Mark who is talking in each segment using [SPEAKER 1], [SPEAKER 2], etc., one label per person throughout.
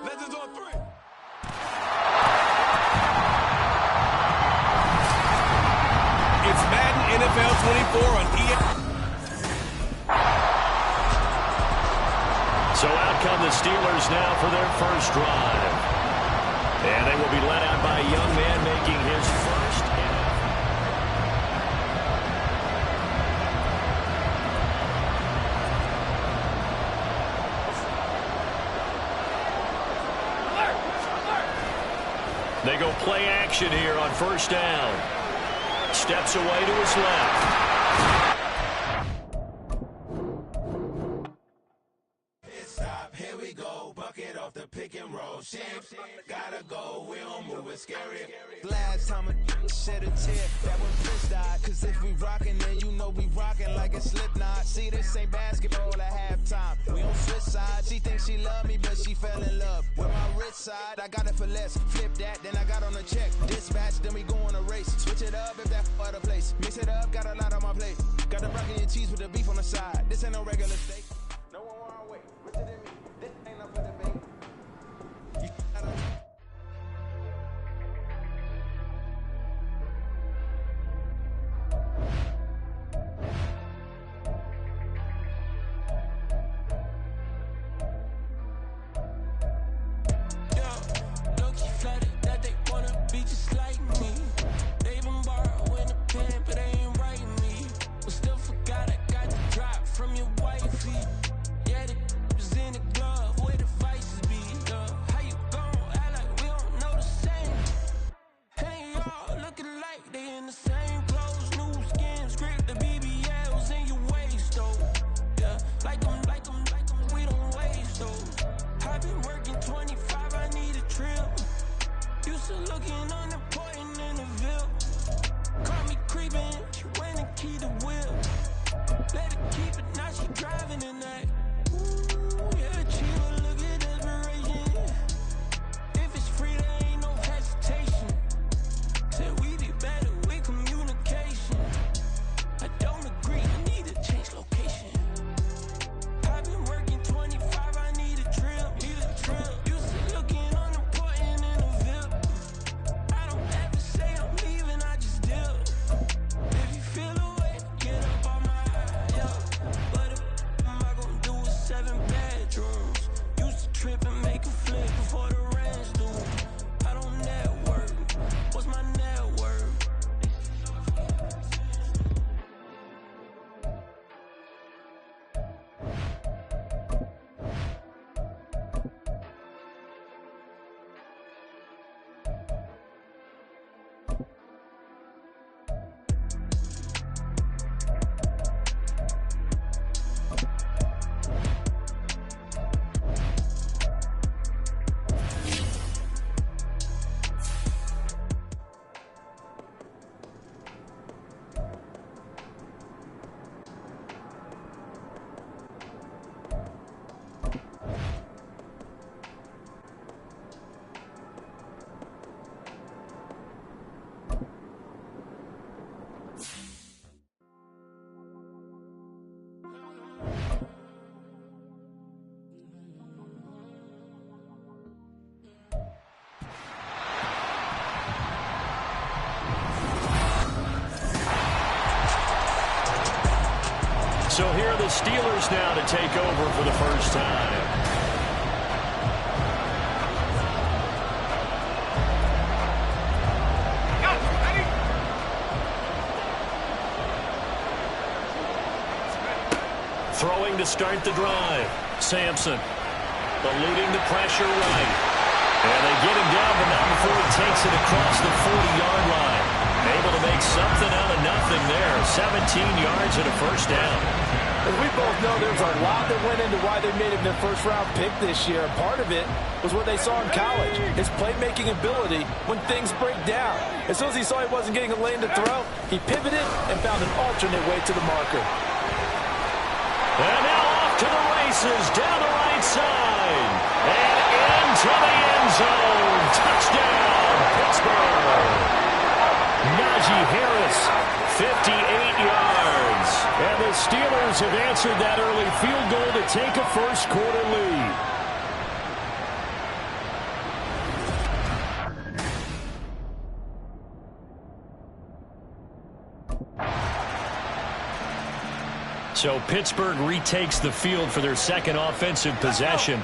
[SPEAKER 1] Legends on three. It's Madden NFL 24 on EA.
[SPEAKER 2] So out come the Steelers now for their first drive. And they will be led out by a young man making his first. They go play action here on first down. Steps away to his left.
[SPEAKER 3] Here we go, bucket off the pick and roll. Shit, gotta go, we don't move it scary.
[SPEAKER 4] Last time a shed a tear, that when Prince died. Cause if we rockin', then you know we rockin' like a Slipknot. See, this ain't basketball at halftime. We on switch sides. She thinks she love me, but she fell in love with my rich side. I got it for less, flip that, then I got on a check. Dispatch, then we go on a race. Switch it up if that other place. Mix it up, got a lot on my plate. Got the broccoli and cheese with the beef on the side. This ain't no regular steak. No one wanna wait, richer than me. This ain't up for debate. You gotta...
[SPEAKER 5] Looking unimportant in the Ville. Caught me creeping, she went and keyed the wheel. Let her keep it, now she driving in that. Ooh, yeah, chill, look at desperation. If it's free, there ain't no hesitation. Said we be better with communication. I don't agree, I need to change location. I've been working 25, I need a drill, Used to looking unimportant in the Ville. Ever say I'm leaving, I just deal. If you feel away, get up on my yeah. But am I gonna do with 7 bedrooms? Used to trip and make a flip before the rent's due. I don't network. What's my net worth?
[SPEAKER 2] So here are the Steelers now to take over for the first time. Throwing to start the drive. Sampson eluding the pressure right. And they get him down, but not before he takes it across the 40-yard line. Able to make something out of nothing there. 17 yards and a first down.
[SPEAKER 6] As we both know, there's a lot that went into why they made him their first-round pick this year. Part of it was what they saw in college, his playmaking ability when things break down. As soon as he saw he wasn't getting a lane to throw, he pivoted and found an alternate way to the marker.
[SPEAKER 2] And now off to the races down the right side. And Steelers have answered that early field goal to take a first-quarter lead. So Pittsburgh retakes the field for their second offensive possession.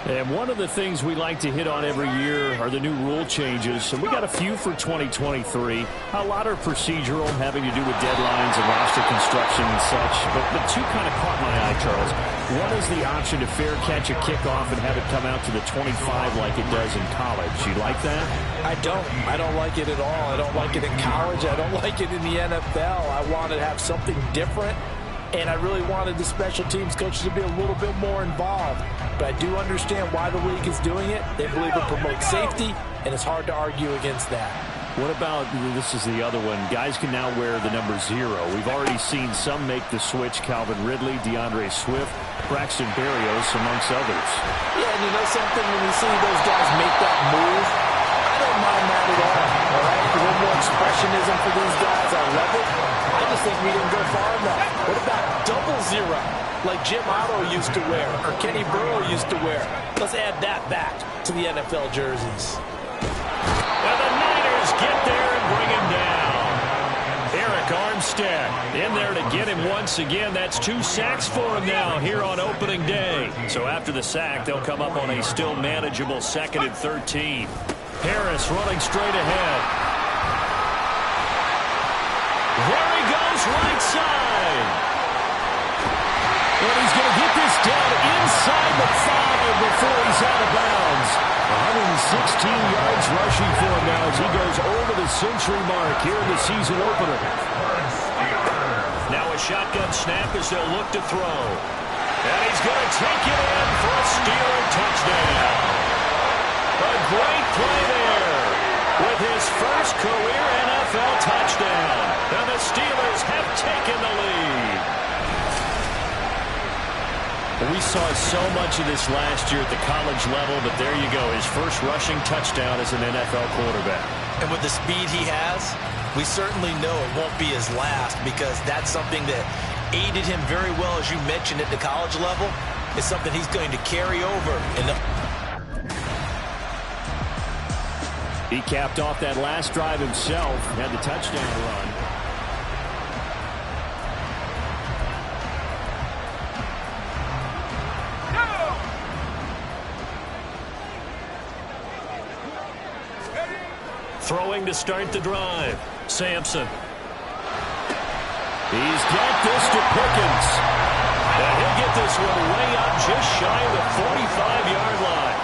[SPEAKER 2] And one of the things we like to hit on every year are the new rule changes. So we got a few for 2023. A lot are procedural, having to do with deadlines and roster construction and such. But two kind of caught my eye, Charles. One is the option to fair catch a kickoff and have it come out to the 25 like it does in college. You like that?
[SPEAKER 6] I don't like it at all. I don't like it in college. I don't like it in the NFL. I want to have something different. And I really wanted the special teams coaches to be a little bit more involved. But I do understand why the league is doing it. They believe it promotes safety, and it's hard to argue against that.
[SPEAKER 2] What about, this is the other one, guys can now wear the number 0. We've already seen some make the switch, Calvin Ridley, DeAndre Swift, Braxton Berrios, amongst others.
[SPEAKER 6] Yeah, and you know something, when you see those guys make that move, I don't mind that at all right? A little more expressionism for these guys, I love it. I just think we didn't go far enough. What about double 0, like Jim Otto used to wear, or Kenny Burrow used to wear? Let's add that back to the NFL jerseys.
[SPEAKER 2] And the Niners get there and bring him down. Eric Armstead in there to get him once again. That's 2 sacks for him now here on opening day. So after the sack, they'll come up on a still manageable 2nd and 13. Harris running straight ahead. There he goes, right side. And he's going to get this down inside the 5 before he's out of bounds. 116 yards rushing for him now as he goes over the century mark here in the season opener. Now a shotgun snap as they'll look to throw. And he's going to take it in for a Steeler touchdown. A great play there with his first career NFL touchdown. And the Steelers have taken the lead. We saw so much of this last year at the college level, but there you go. His first rushing touchdown as an NFL quarterback.
[SPEAKER 6] And with the speed he has, we certainly know it won't be his last, because that's something that aided him very well, as you mentioned, at the college level. It's something he's going to carry over.
[SPEAKER 2] He capped off that last drive himself, had the touchdown run. Throwing to start the drive. Sampson. He's got this to Pickens. And he'll get this one way up just shy of the 45-yard line.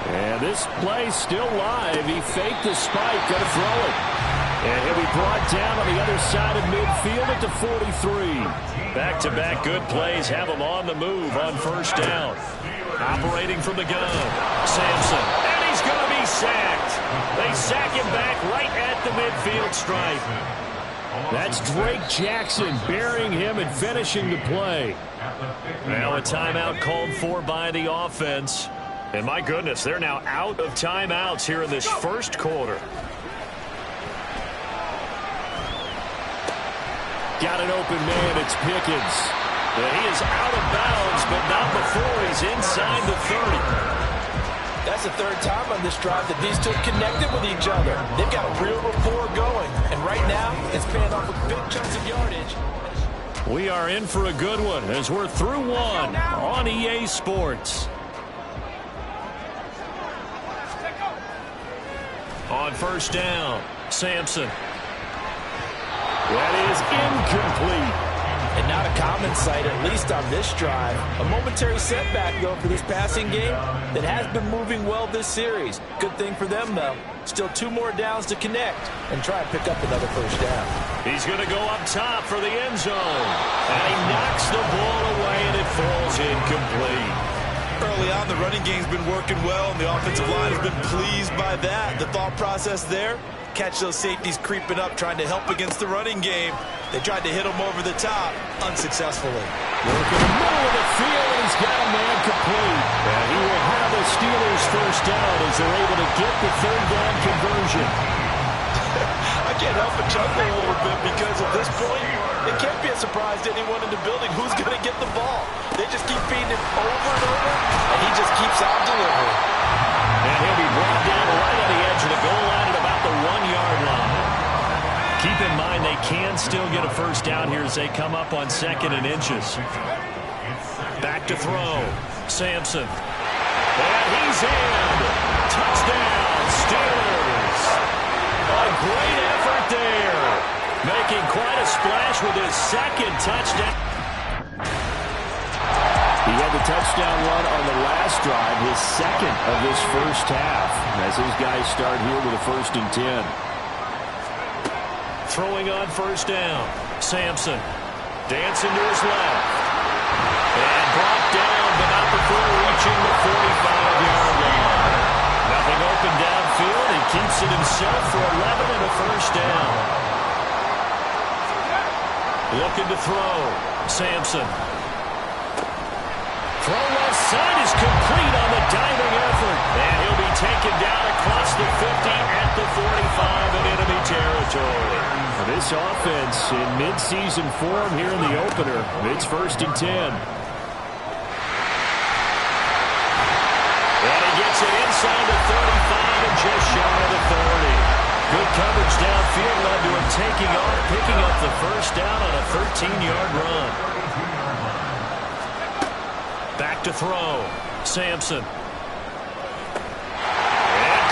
[SPEAKER 2] And this play still live. He faked the spike, going to throw it. And he'll be brought down on the other side of midfield at the 43. Back-to-back good plays have him on the move on first down. Operating from the gun, Sampson, and he's going to be sacked. They sack him back right at the midfield stripe. That's Drake Jackson burying him and finishing the play. Now a timeout called for by the offense. And my goodness, they're now out of timeouts here in this first quarter. Got an open man, it's Pickens. He is out of bounds, but not before he's inside the 30.
[SPEAKER 6] That's the 3rd time on this drive that these two connected with each other. They've got a real rapport going, and right now it's paying off with big chunks of yardage.
[SPEAKER 2] We are in for a good one as we're through one on EA Sports. On first down, Sampson. That is incomplete.
[SPEAKER 6] And not a common sight, at least on this drive. A momentary setback, though, for this passing game that has been moving well this series. Good thing for them, though. Still 2 more downs to connect and try and pick up another first down.
[SPEAKER 2] He's going to go up top for the end zone. And he knocks the ball away, and it falls incomplete.
[SPEAKER 7] Early on, the running game's been working well, and the offensive line has been pleased by that. The thought process there, catch those safeties creeping up, trying to help against the running game. They tried to hit him over the top, unsuccessfully.
[SPEAKER 2] Work in the middle of the field, and he's got a man complete. And he will have the Steelers first down as they're able to get the 3rd down conversion.
[SPEAKER 7] I can't help but chuckle a little bit because at this point, it can't be a surprise to anyone in the building who's going to get the ball. They just keep feeding him over and over, and he just keeps out delivering.
[SPEAKER 2] And he'll be brought down right on the edge of the goal line at about the 1-yard line. Keep in mind they can still get a first down here as they come up on 2nd and inches. Back to throw. Sampson. And he's in. Touchdown, Steelers. A great effort there. Making quite a splash with his 2nd touchdown.
[SPEAKER 8] He had the touchdown run on the last drive, his 2nd of this first half, as his guys start here with a 1st and 10.
[SPEAKER 2] Throwing on 1st down. Sampson. Dancing to his left. And brought down, but not before reaching the 45-yard line. Nothing open downfield. He keeps it himself for 11 and a 1st down. Looking to throw. Sampson. Throw left side is complete on the diving effort. And he'll be taken down across the 50 at the 45 in enemy territory.
[SPEAKER 8] This offense in mid-season form here in the opener. It's 1st and 10.
[SPEAKER 2] And he gets it inside the 35 and just shy of the 30. Good coverage downfield led to him taking off, picking up the 1st down on a 13-yard run. Back to throw. Sampson. And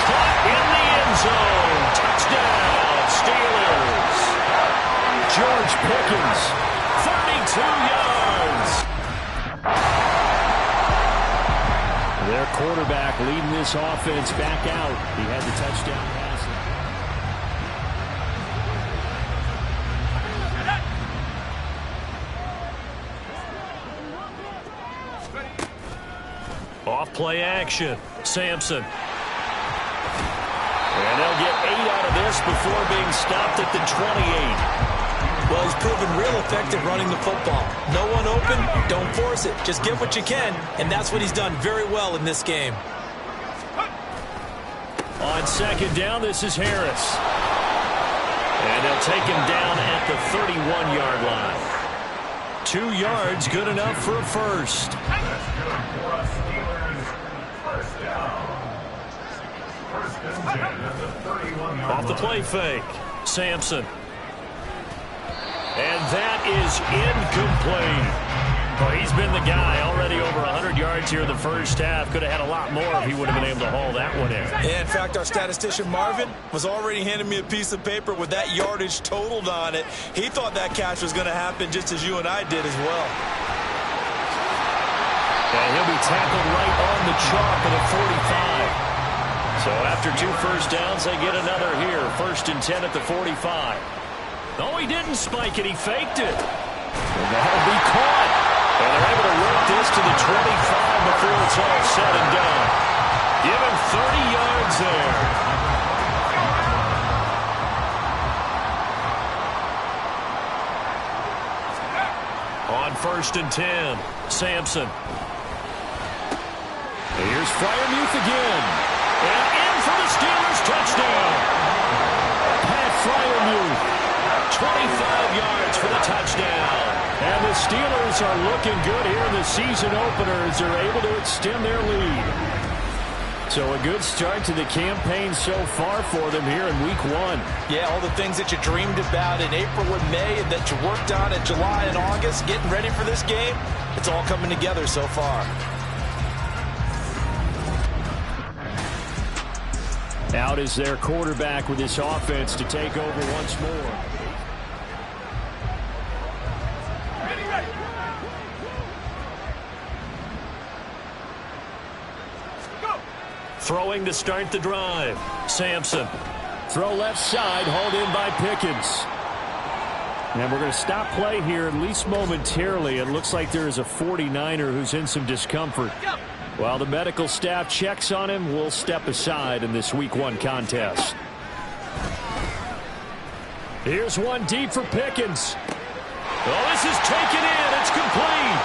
[SPEAKER 2] caught in the end zone. Touchdown, Steelers.
[SPEAKER 8] George Pickens.
[SPEAKER 2] 32 yards.
[SPEAKER 8] Their quarterback leading this offense back out. He had the touchdown pass.
[SPEAKER 2] Off play action. Sampson. And they'll get 8 out of this before being stopped at the 28.
[SPEAKER 7] Well, he's proven real effective running the football. No one open, don't force it. Just get what you can, and that's what he's done very well in this game.
[SPEAKER 2] On 2nd down, this is Harris. And they'll take him down at the 31-yard line. 2 yards, good enough for a 1st. Off the play fake. Sampson. And that is incomplete. Well, he's been the guy already over 100 yards here in the first half. Could have had a lot more if he would have been able to haul that one in.
[SPEAKER 7] Yeah, in fact, our statistician Marvin was already handing me a piece of paper with that yardage totaled on it. He thought that catch was going to happen just as you and I did as well.
[SPEAKER 2] And he'll be tackled right on the chalk at a 45. So after 2 first downs, they get another here. 1st and 10 at the 45. No, he didn't spike it. He faked it. And that'll be caught. And they're able to work this to the 25 before it's all said and done. Give him 30 yards there. On 1st and 10, Sampson. Here's Freiermuth again. And in for the Steelers touchdown. Pat Freiermuth, 25 yards for the touchdown. And the Steelers are looking good here in the season opener as they're able to extend their lead.
[SPEAKER 8] So a good start to the campaign so far for them here in week 1.
[SPEAKER 7] Yeah, all the things that you dreamed about in April and May and that you worked on in July and August, getting ready for this game, it's all coming together so far.
[SPEAKER 8] Out is their quarterback with this offense to take over once more.
[SPEAKER 2] Throwing to start the drive. Sampson.
[SPEAKER 8] Throw left side, hauled in by Pickens. And we're going to stop play here, at least momentarily. It looks like there is a 49er who's in some discomfort. While the medical staff checks on him, we'll step aside in this week 1 contest. Here's one deep for Pickens.
[SPEAKER 2] Oh, this is taken in. It's complete.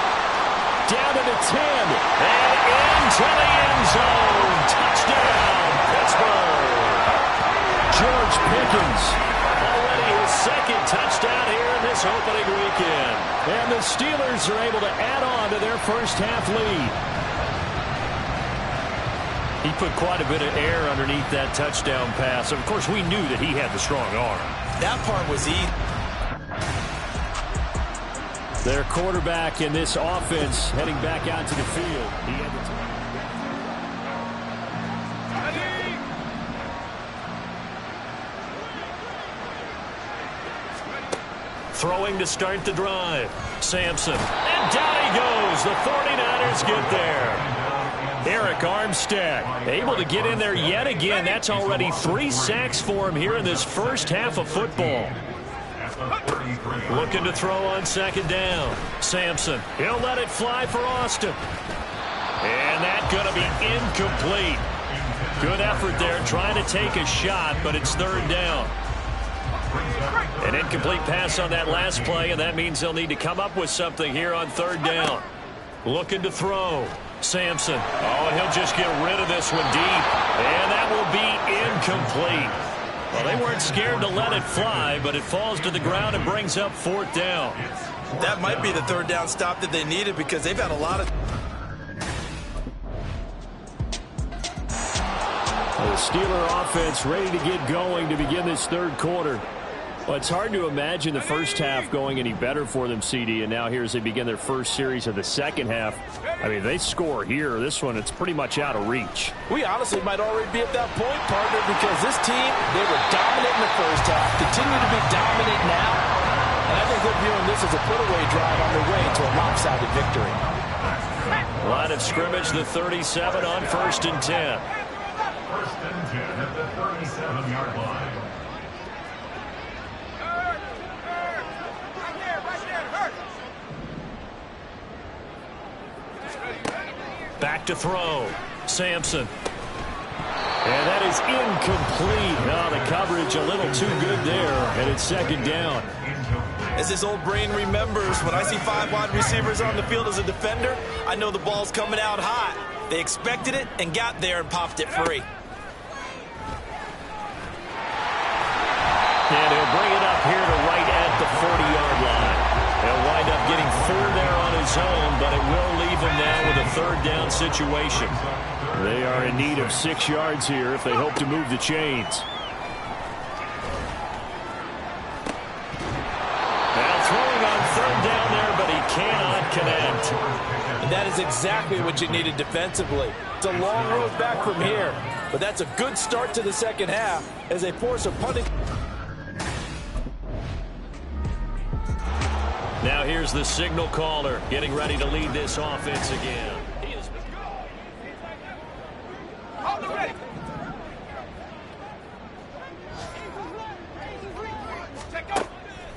[SPEAKER 2] Down to the 10. And into the end zone. Touchdown, Pittsburgh.
[SPEAKER 8] George Pickens, a
[SPEAKER 2] this opening weekend. And the Steelers are able to add on to their first half lead. He put quite a bit of air underneath that touchdown pass. Of course, we knew that he had the strong arm.
[SPEAKER 7] That part was easy.
[SPEAKER 8] Their quarterback in this offense heading back out to the field. He had the time.
[SPEAKER 2] Throwing to start the drive. Sampson. And down he goes. The 49ers get there. Eric Armstead able to get in there yet again. That's already 3 sacks for him here in this first half of football. Looking to throw on second down. Sampson. He'll let it fly for Austin. And that's going to be incomplete. Good effort there trying to take a shot, but it's third down. An incomplete pass on that last play, and that means they'll need to come up with something here on third down. Looking to throw. Sampson. Oh, and he'll just get rid of this one deep. And that will be incomplete. Well, they weren't scared to let it fly, but it falls to the ground and brings up fourth down.
[SPEAKER 7] That might be the third down stop that they needed because they've had a lot of...
[SPEAKER 8] The Steeler offense ready to get going to begin this third quarter. Well, it's hard to imagine the first half going any better for them, CD, and now here as they begin their first series of the second half. I mean, they score here. This one, it's pretty much out of reach.
[SPEAKER 6] We honestly might already be at that point, partner, because this team, they were dominant in the first half, continue to be dominant now, and I think they're viewing this as a put-away drive on their way to a lopsided victory.
[SPEAKER 2] Line of scrimmage, the 37 on 1st and 10.
[SPEAKER 9] 1st and 10 at the 37-yard line.
[SPEAKER 2] Back to throw. Sampson. And that is incomplete. Oh, the coverage a little too good there, and it's second down.
[SPEAKER 7] As his old brain remembers, when I see 5 wide receivers on the field as a defender, I know the ball's coming out hot. They expected it and got there and popped it free.
[SPEAKER 2] And he'll bring it up here to right at the 40-yard line. He'll wind up getting 4 there on his own, but it will leave him now with a third down situation.
[SPEAKER 8] They are in need of 6 yards here if they hope to move the chains.
[SPEAKER 2] Now throwing on third down there, but he cannot connect.
[SPEAKER 6] And that is exactly what you needed defensively. It's a long road back from here, but that's a good start to the second half as they force a punting.
[SPEAKER 2] Now here's the signal caller getting ready to lead this offense again.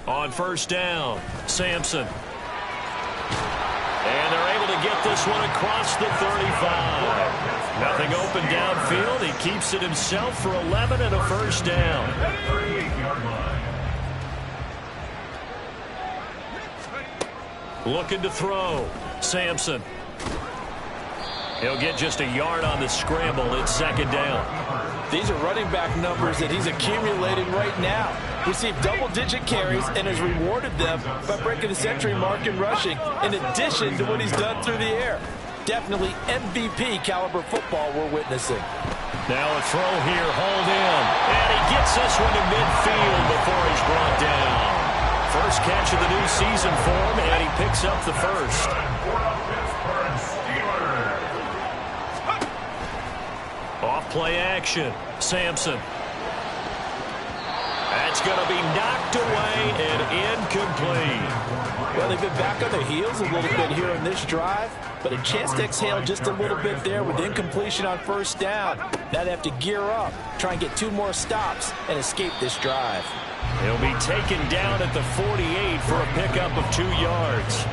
[SPEAKER 2] On first down, Sampson. And they're able to get this one across the 35. Nothing open downfield. He keeps it himself for 11 and a first down. Looking to throw. Sampson. He'll get just a yard on the scramble. It's second down.
[SPEAKER 6] These are running back numbers that he's accumulating right now. Received double-digit carries and has rewarded them by breaking the century mark in rushing, in addition to what he's done through the air. Definitely MVP caliber football we're witnessing.
[SPEAKER 2] Now a throw here, hold in. And he gets this one to midfield before he's brought down. First catch of the new season for him, and he picks up the first. Off play action. Sampson. That's going to be knocked away and incomplete.
[SPEAKER 6] Well, they've been back on their heels a little bit here on this drive, but a chance to exhale just a little bit there with incompletion on first down. Now they have to gear up, try and get 2 more stops, and escape this drive.
[SPEAKER 2] He'll be taken down at the 48 for a pickup of 2 yards.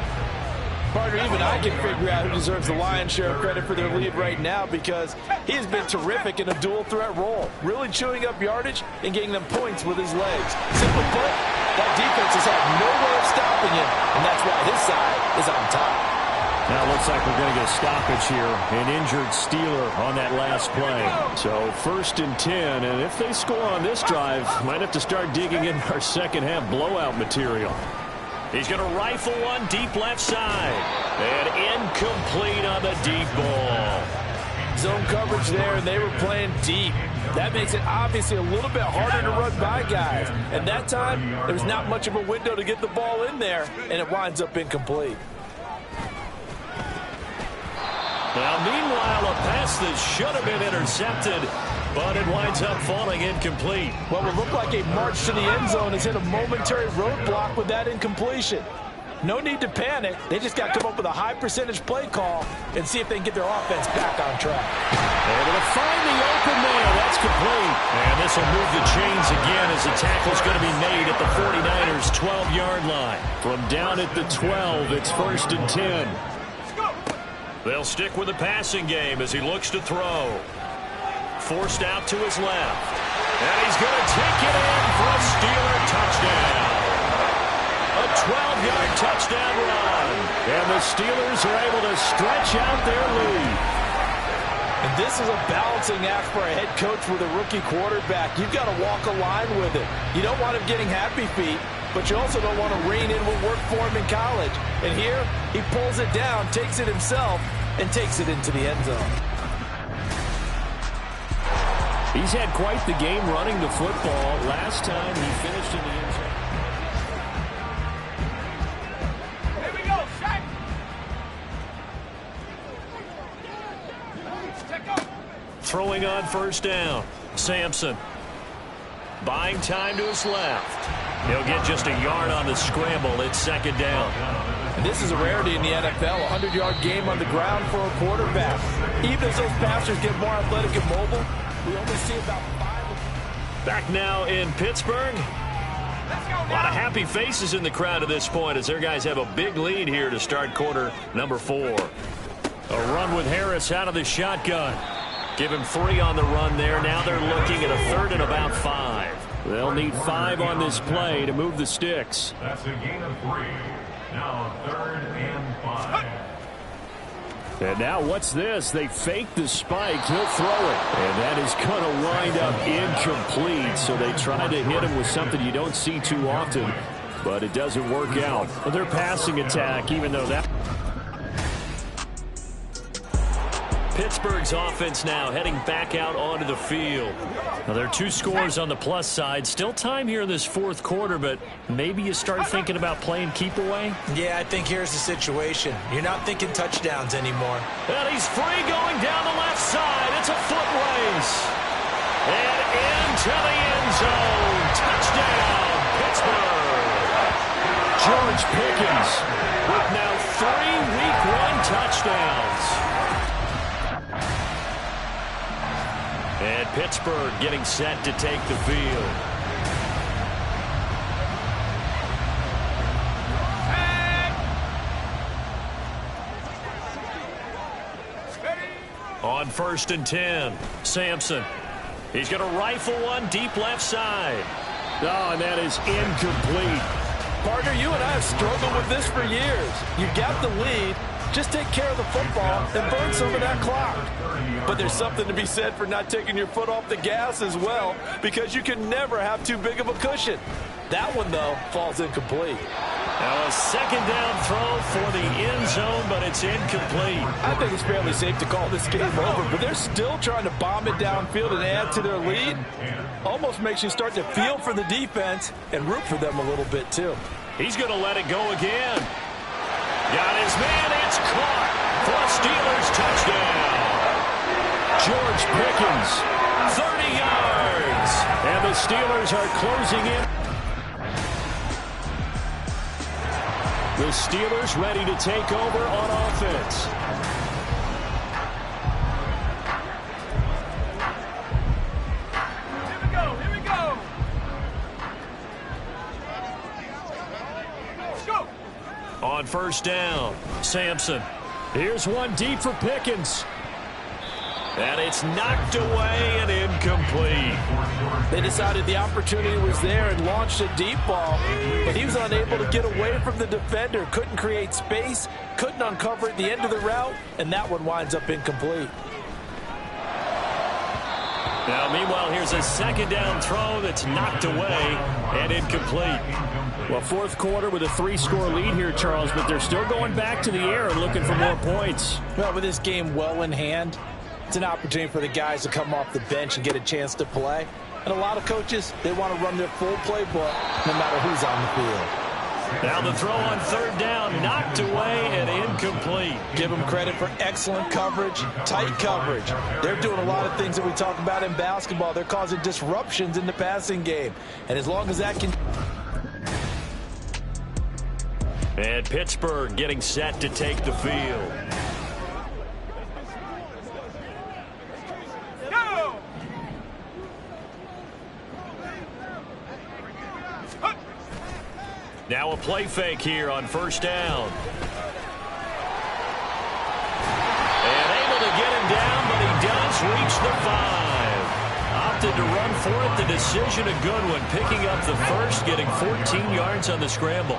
[SPEAKER 6] Partner, even I can figure out who deserves the lion's share of credit for their lead right now because he has been terrific in a dual threat role, really chewing up yardage and getting them points with his legs. Simply put, that defense has had no way of stopping him, and that's why his side is on top.
[SPEAKER 8] Now it looks like we're going to get a stoppage here. An injured Steeler on that last play. So 1st and 10, and if they score on this drive, might have to start digging in our second half blowout material.
[SPEAKER 2] He's going to rifle one deep left side. And incomplete on the deep ball.
[SPEAKER 6] Zone coverage there, and they were playing deep. That makes it obviously a little bit harder to run by guys. And that time, there's not much of a window to get the ball in there, and it winds up incomplete.
[SPEAKER 2] Now, meanwhile, a pass that should have been intercepted, but it winds up falling incomplete.
[SPEAKER 6] What would look like a march to the end zone has hit a momentary roadblock with that incompletion. No need to panic. They just got to come up with a high percentage play call and see if they can get their offense back on track.
[SPEAKER 2] Able to find the open man. That's complete. And this will move the chains again as the tackle's going to be made at the 49ers' 12-yard line. From down at the 12, it's 1st and 10. They'll stick with the passing game as he looks to throw. Forced out to his left. And he's going to take it in for a Steeler touchdown. A 12-yard touchdown run. And the Steelers are able to stretch out their lead.
[SPEAKER 6] And this is a balancing act for a head coach with a rookie quarterback. You've got to walk a line with it. You don't want him getting happy feet, but you also don't want to rein in what worked for him in college. And here, he pulls it down, takes it himself, and takes it into the end zone.
[SPEAKER 8] He's had quite the game running the football. Last time he finished in the end zone.
[SPEAKER 5] Here we go, Shaq.
[SPEAKER 2] Throwing on 1st down. Sampson. Buying time to his left. He'll get just a yard on the scramble. It's 2nd down.
[SPEAKER 6] And this is a rarity in the NFL, a 100-yard game on the ground for a quarterback. Even as those passers get more athletic and mobile, we only see about 5.
[SPEAKER 2] Back now in Pittsburgh. A lot of happy faces in the crowd at this point as their guys have a big lead here to start quarter number 4. A run with Harris out of the shotgun. Give him 3 on the run there. Now they're looking at a 3rd and about 5.
[SPEAKER 8] They'll need 5 on this play to move the sticks.
[SPEAKER 9] That's a gain of 3. Now 3rd and 5.
[SPEAKER 8] And now what's this? They fake the spike. He'll throw it. And that is going to wind up incomplete. So they try to hit him with something you don't see too often, but it doesn't work out. But their passing attack, even though that...
[SPEAKER 2] Pittsburgh's offense now heading back out onto the field. Now, there are 2 scores on the plus side. Still time here in this 4th quarter, but maybe you start thinking about playing keep away?
[SPEAKER 10] Yeah, I think here's the situation. You're not thinking touchdowns anymore.
[SPEAKER 2] And he's free going down the left side. It's a foot race. And into the end zone. Touchdown, Pittsburgh.
[SPEAKER 8] George Pickens
[SPEAKER 2] with now 3 Week 1 touchdowns. And Pittsburgh getting set to take the field. On 1st and 10, Sampson. He's going to rifle one deep left side.
[SPEAKER 8] Oh, and that is incomplete.
[SPEAKER 6] Partner, you and I have struggled with this for years. You've got the lead. Just take care of the football and burn some of that clock. But there's something to be said for not taking your foot off the gas as well, because you can never have too big of a cushion. That one, though, falls incomplete.
[SPEAKER 2] Now a 2nd down throw for the end zone, but it's incomplete.
[SPEAKER 6] I think it's fairly safe to call this game over, but they're still trying to bomb it downfield and add to their lead. Almost makes you start to feel for the defense and root for them a little bit, too.
[SPEAKER 2] He's going to let it go again. Got his man. It's caught for a Steelers touchdown.
[SPEAKER 8] George Pickens,
[SPEAKER 2] 30 yards.
[SPEAKER 8] And the Steelers are closing in. The Steelers ready to take over on offense.
[SPEAKER 5] Here we go. Let's go.
[SPEAKER 2] On 1st down, Sampson.
[SPEAKER 8] Here's one deep for Pickens.
[SPEAKER 2] And it's knocked away and incomplete.
[SPEAKER 6] They decided the opportunity was there and launched a deep ball, but he was unable to get away from the defender, couldn't create space, couldn't uncover at the end of the route, and that one winds up incomplete.
[SPEAKER 2] Now, meanwhile, here's a second down throw that's knocked away and incomplete.
[SPEAKER 8] Well, fourth quarter with a 3-score lead here, Charles, but they're still going back to the air and looking for more points.
[SPEAKER 10] Well, with this game well in hand, it's an opportunity for the guys to come off the bench and get a chance to play. And a lot of coaches, they want to run their full playbook no matter who's on the field.
[SPEAKER 2] Now the throw on third down, knocked away and incomplete.
[SPEAKER 10] Give them credit for excellent coverage, tight coverage. They're doing a lot of things that we talk about in basketball. They're causing disruptions in the passing game. And as long as that can...
[SPEAKER 2] And Pittsburgh getting set to take the field. Now a play fake here on first down. And able to get him down, but he does reach the 5. Opted to run for it. The decision a good one. Picking up the first, getting 14 yards on the scramble.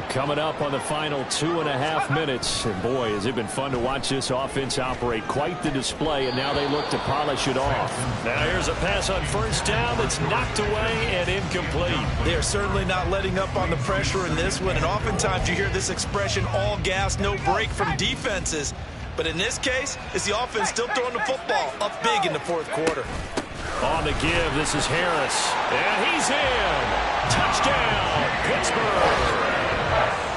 [SPEAKER 8] Coming up on the final 2.5 minutes. And boy, has it been fun to watch this offense operate. Quite the display, and now they look to polish it off.
[SPEAKER 2] Now here's a pass on first down that's knocked away and incomplete.
[SPEAKER 7] They are certainly not letting up on the pressure in this one, and oftentimes you hear this expression, all gas, no break from defenses. But in this case, it's the offense still throwing the football up big in the fourth quarter.
[SPEAKER 2] On the give, this is Harris. And he's in. Touchdown, Pittsburgh.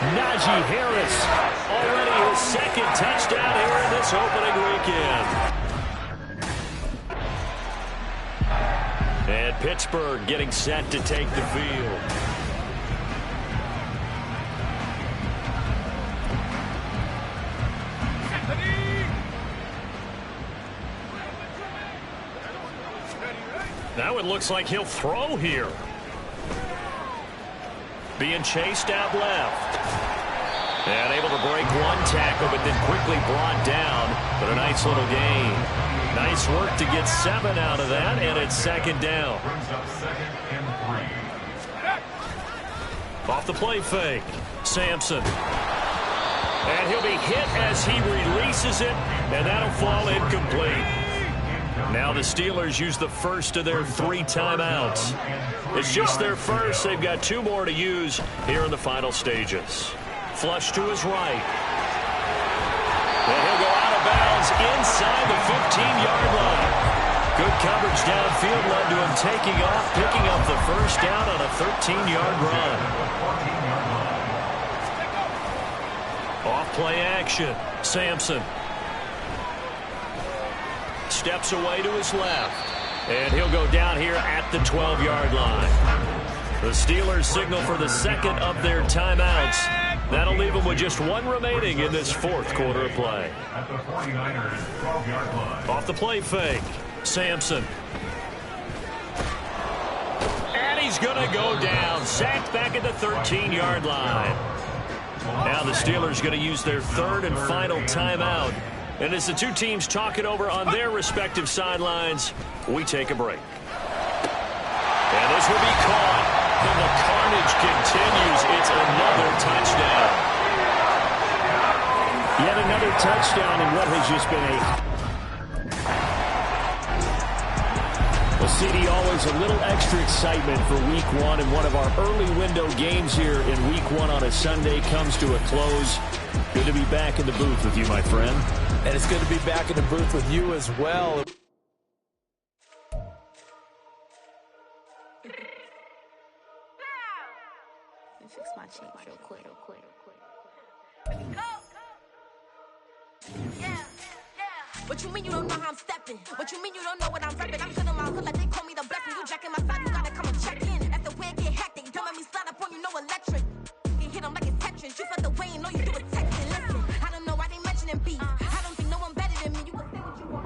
[SPEAKER 8] Najee Harris,
[SPEAKER 2] already his second touchdown here in this opening weekend. And Pittsburgh getting set to take the field. Now it looks like he'll throw here. Being chased out left. And able to break one tackle, but then quickly brought down. But a nice little gain. Nice work to get 7 out of that, and it's second down. Off the play fake. Sampson. And he'll be hit as he releases it, and that'll fall incomplete. Now the Steelers use the first of their 3 timeouts. It's just their first. They've got 2 more to use here in the final stages. Flush to his right. And he'll go out of bounds inside the 15-yard line. Good coverage downfield led to him taking off, picking up the first down on a 13-yard run. Off play action. Sampson. Steps away to his left. And he'll go down here at the 12-yard line. The Steelers signal for the second of their timeouts. That'll leave them with just 1 remaining in this fourth quarter of play.
[SPEAKER 9] At the 49ers 12-yard line.
[SPEAKER 2] Off the play fake. Sampson. And he's going to go down. Sacked back at the 13-yard line. Now the Steelers going to use their 3rd and final timeout. And as the 2 teams talk it over on their respective sidelines, we take a break. And this will be caught. And the carnage continues. It's another touchdown.
[SPEAKER 8] Yet another touchdown in what has just been Well, CD, always a little extra excitement for Week 1, and one of our early window games here in Week 1 on a Sunday comes to a close. Good to be back in the booth with you, my friend.
[SPEAKER 10] And it's good to be back in the booth with you as well.
[SPEAKER 11] Fix my cheek real quick. What you mean you don't know how I'm stepping? What you mean you don't know what I'm repping? I'm good on my hood like they call me the blessing. You jacking my side, you gotta come and check in. That's the way it get hectic. Don't make me slide up on you, no electric. You hit them like it's Tetris. You felt the way and know you do it texting. Listen, I don't know why they mentioning beef. I don't think no one better than me. You can say what you want.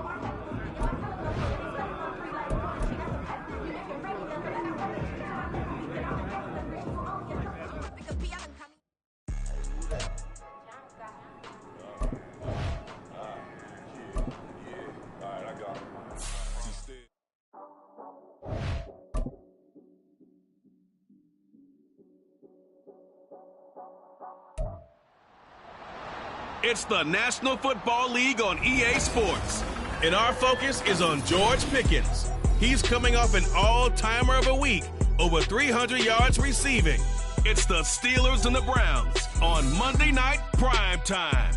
[SPEAKER 1] It's the National Football League on EA Sports. And our focus is on George Pickens. He's coming off an all-timer of a week, over 300 yards receiving. It's the Steelers and the Browns on Monday Night Prime Time.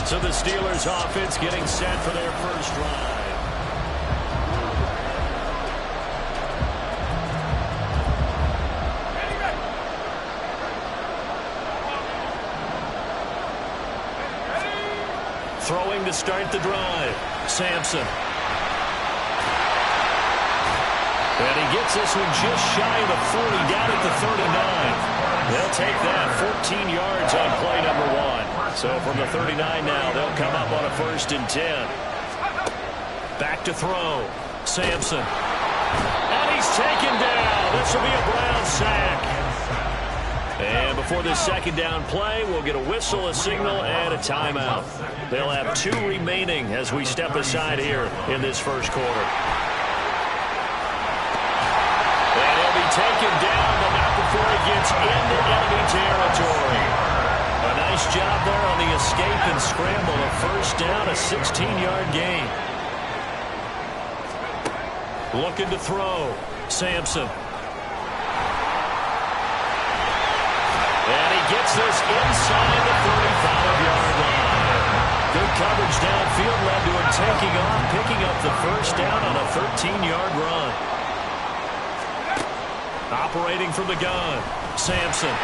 [SPEAKER 2] So the Steelers offense getting set for their first drive. Throwing to start the drive. Sampson. And he gets this one just shy of the 40, down at the 39. They'll take that 14 yards on play number 1. So from the 39 now, they'll come up on a 1st and 10. Back to throw. Sampson. And he's taken down. This will be a Brown sack. And before this second down play, we'll get a whistle, a signal, and a timeout. They'll have 2 remaining as we step aside here in this first quarter. And he'll be taken down, but not before he gets into enemy territory. A nice job there on the escape and scramble. A 1st down, a 16-yard gain. Looking to throw. Sampson. And he gets this inside the 35-yard line. Good coverage downfield led to him taking off, picking up the 1st down on a 13-yard run. Operating from the gun, Sampson. A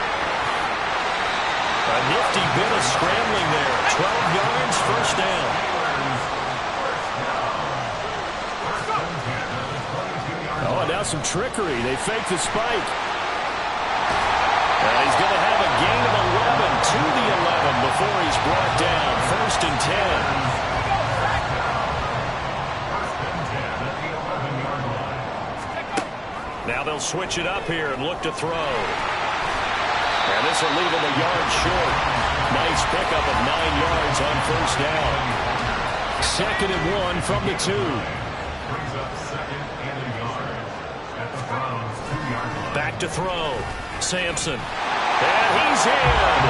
[SPEAKER 2] nifty bit of scrambling there. 12 yards, 1st down.
[SPEAKER 8] Oh, and now some trickery. They fake the spike. And he's going to have a gain of 11 to the 11 before he's brought down. 1st and 10.
[SPEAKER 2] Now they'll switch it up here and look to throw. And this will leave him a yard short. Nice pickup of 9 yards on 1st down. 2nd and 1 from the 2.
[SPEAKER 9] Brings up 2nd and a yard at the Browns 2-yard line.
[SPEAKER 2] Back to throw. Sampson. And he's in.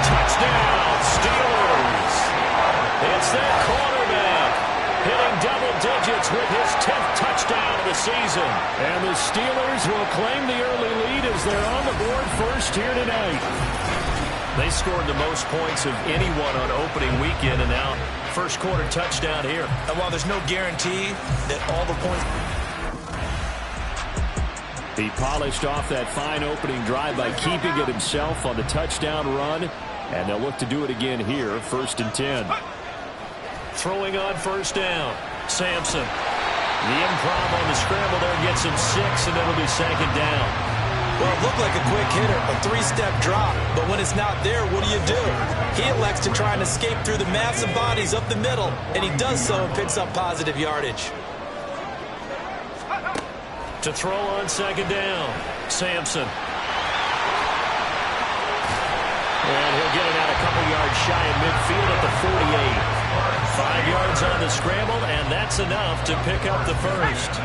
[SPEAKER 2] Touchdown, Steelers. It's their quarterback hitting double digits with his 10th touchdown of the season.
[SPEAKER 8] And the Steelers will claim the early lead as they're on the board first here tonight.
[SPEAKER 2] They scored the most points of anyone on opening weekend, and now first quarter touchdown here.
[SPEAKER 7] And while there's no guarantee that all the points...
[SPEAKER 8] He polished off that fine opening drive by keeping it himself on the touchdown run, and they'll look to do it again here, 1st and 10.
[SPEAKER 2] Throwing on 1st down, Sampson. The improv on the scramble there gets him 6, and it'll be 2nd down.
[SPEAKER 10] Well, it looked like a quick hitter, a 3-step drop, but when it's not there, what do? He elects to try and escape through the massive bodies up the middle, and he does so and picks up positive yardage.
[SPEAKER 2] To throw on 2nd down, Sampson. And he'll get it out a couple yards shy of midfield at the 48. 5 yards on the scramble, and that's enough to pick up the 1st.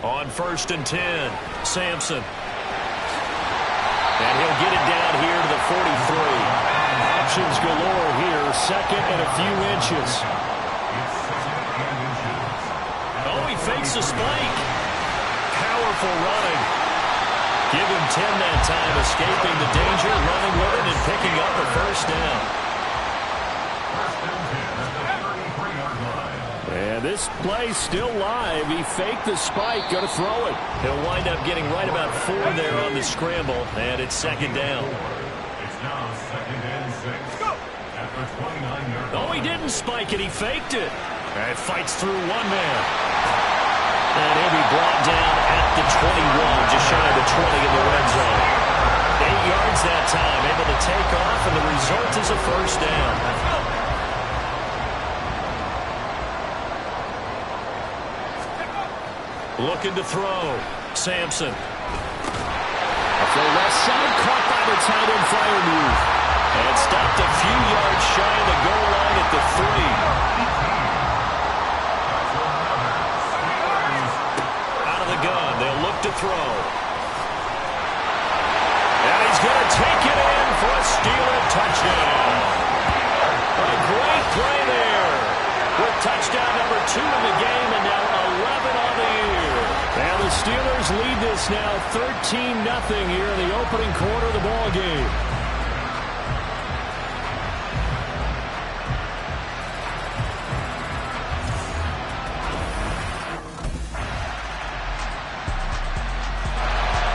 [SPEAKER 2] On 1st and 10, Sampson. And he'll get it down here to the 43.
[SPEAKER 8] Options galore here, 2nd and a few inches.
[SPEAKER 2] Oh, he fakes the spike. Powerful running. Give him 10 that time, escaping the danger, running with it, and picking up a 1st down.
[SPEAKER 8] And this play's still live. He faked the spike, going to throw it.
[SPEAKER 2] He'll wind up getting right about 4 there on the scramble, and it's 2nd down.
[SPEAKER 9] It's now 2nd and 6. After 29 yards.
[SPEAKER 2] Oh, he didn't spike it. He faked it. And fights through one man. And he'll be brought down at the 21, just shy of the 20 in the red zone. 8 yards that time, able to take off, and the result is a 1st down. Looking to throw. Sampson.
[SPEAKER 8] Off the left side, caught by the tight end flyer move.
[SPEAKER 2] And stopped a few yards shy of the goal line at the 3. Out of the gun, they'll look to throw. And he's going to take it in for a Steeler touchdown. A great play there. With touchdown number 2 in the game and now 11 on the year. And the Steelers lead this now 13-0 here in the opening quarter of the ball game.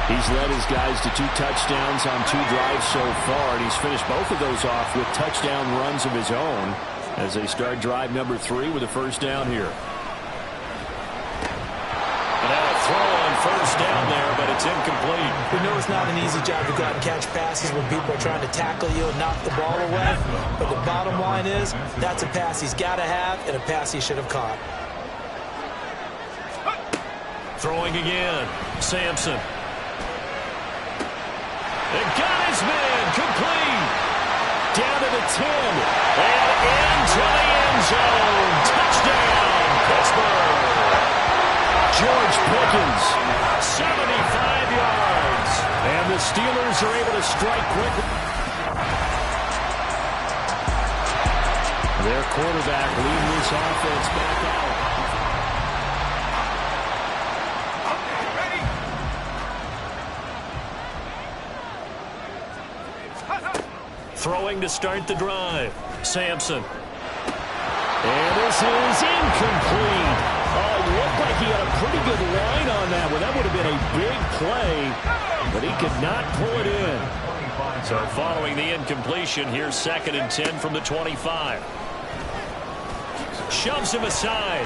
[SPEAKER 2] He's led his guys to 2 touchdowns on 2 drives so far, and he's finished both of those off with touchdown runs of his own as they start drive number 3 with a first down here. And now a throw on first down there, but it's incomplete.
[SPEAKER 10] We know it's not an easy job to go out and catch passes when people are trying to tackle you and knock the ball away, but the bottom line is that's a pass he's got to have and a pass he should have caught.
[SPEAKER 2] Throwing again, Sampson. They got his man, complete. Down to the 10, and into the end zone. Touchdown, Pittsburgh. George Pickens, 75 yards. And the Steelers are able to strike quickly. Their quarterback leading this offense back out. Throwing to start the drive. Sampson. And this is incomplete. Oh, it looked like he had a pretty good line on that one. That would have been a big play, but he could not pull it in. So following the incompletion, here's 2nd and 10 from the 25. Shoves him aside.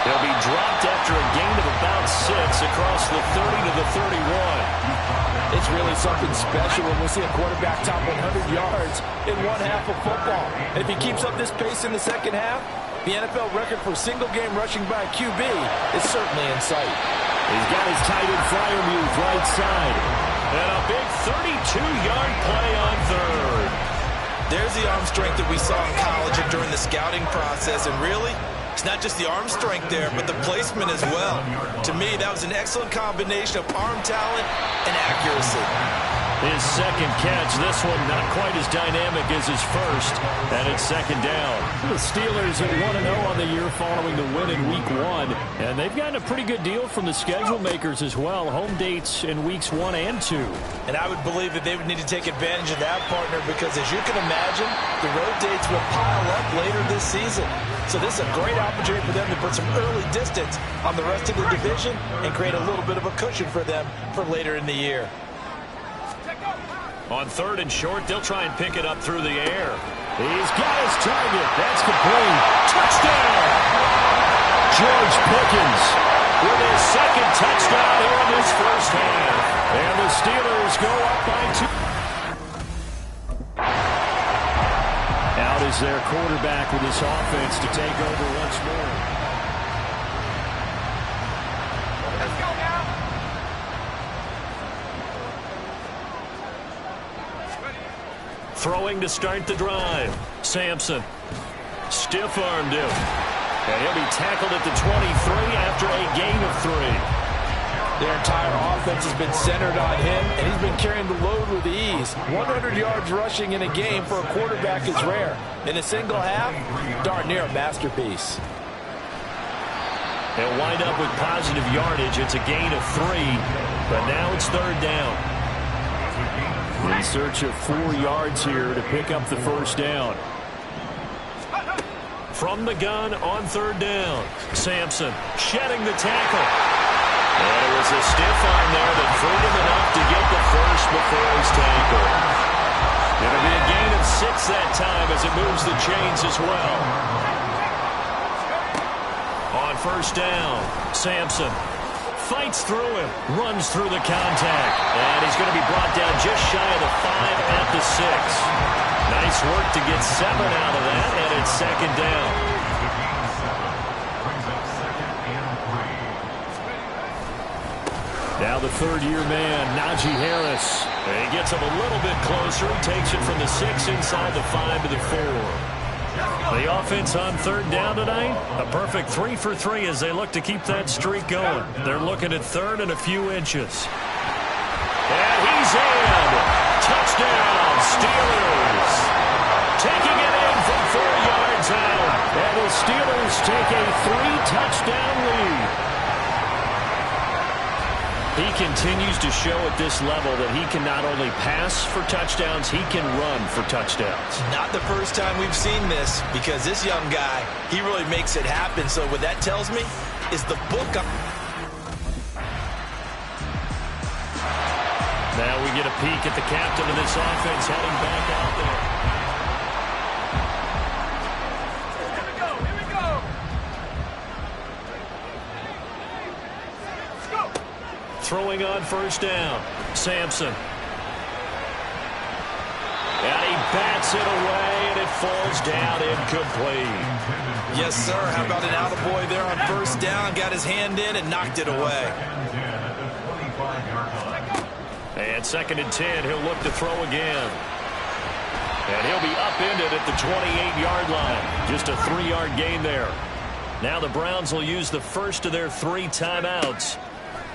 [SPEAKER 2] He'll be dropped after a gain of about 6 across the 30 to the 31.
[SPEAKER 6] It's really something special when we see a quarterback top 100 yards in one half of football. And if he keeps up this pace in the second half, the NFL record for single-game rushing by a QB is certainly in sight.
[SPEAKER 2] He's got his tight end flyer move right side. And a big 32-yard play on 3rd.
[SPEAKER 10] There's the arm strength that we saw in college and during the scouting process. And really, it's not just the arm strength there, but the placement as well. To me, that was an excellent combination of arm talent and accuracy.
[SPEAKER 2] His second catch, this one not quite as dynamic as his first, and it's 2nd down. The Steelers are 1-0 on the year following the win in Week 1, and they've gotten a pretty good deal from the schedule makers as well. Home dates in Weeks 1 and 2.
[SPEAKER 10] And I would believe that they would need to take advantage of that, partner, because as you can imagine, the road dates will pile up later this season. So this is a great opportunity for them to put some early distance on the rest of the division and create a little bit of a cushion for them for later in the year.
[SPEAKER 2] On 3rd and short, they'll try and pick it up through the air. He's got his target. That's complete. Touchdown! George Pickens with his 2nd touchdown here in this first half. And the Steelers go up by 2. Out is their quarterback with his offense to take over once more. Let's go now. Throwing to start the drive. Sampson. Stiff-armed him. And he'll be tackled at the 23 after a gain of 3.
[SPEAKER 6] Their entire offense has been centered on him, and he's been carrying the load with ease. 100 yards rushing in a game for a quarterback is rare. In a single half, darn near a masterpiece.
[SPEAKER 2] They'll wind up with positive yardage. It's a gain of 3, but now it's 3rd down. In search of 4 yards here to pick up the first down. From the gun on 3rd down. Sampson shedding the tackle. And it was a stiff arm there that freed him enough to get the first before his tackle. It'll be a gain of 6 that time as it moves the chains as well. On 1st down, Sampson fights through him, runs through the contact, and he's going to be brought down just shy of the 5 at the 6. Nice work to get 7 out of that, and it's 2nd down. Now the 3rd-year man, Najee Harris. And he gets him a little bit closer. He takes it from the 6 inside the 5 to the 4. The offense on third down tonight, a perfect 3 for 3 as they look to keep that streak going. They're looking at third and a few inches. And he's in. Touchdown, Steelers. Taking it in from 4 yards out. And the Steelers take a 3-touchdown lead. He continues to show at this level that he can not only pass for touchdowns, he can run for touchdowns.
[SPEAKER 10] Not the first time we've seen this, because this young guy, he really makes it happen. So what that tells me is the book.
[SPEAKER 2] Now we get a peek at the captain of this offense heading back out there. Throwing on first down, Sampson. And he bats it away, and it falls down incomplete.
[SPEAKER 10] Yes, sir. How about an attaboy there on first down? Got his hand in and knocked it away.
[SPEAKER 2] And 2nd and 10, he'll look to throw again. And he'll be upended at the 28-yard line. Just a 3-yard gain there. Now the Browns will use the first of their 3 timeouts.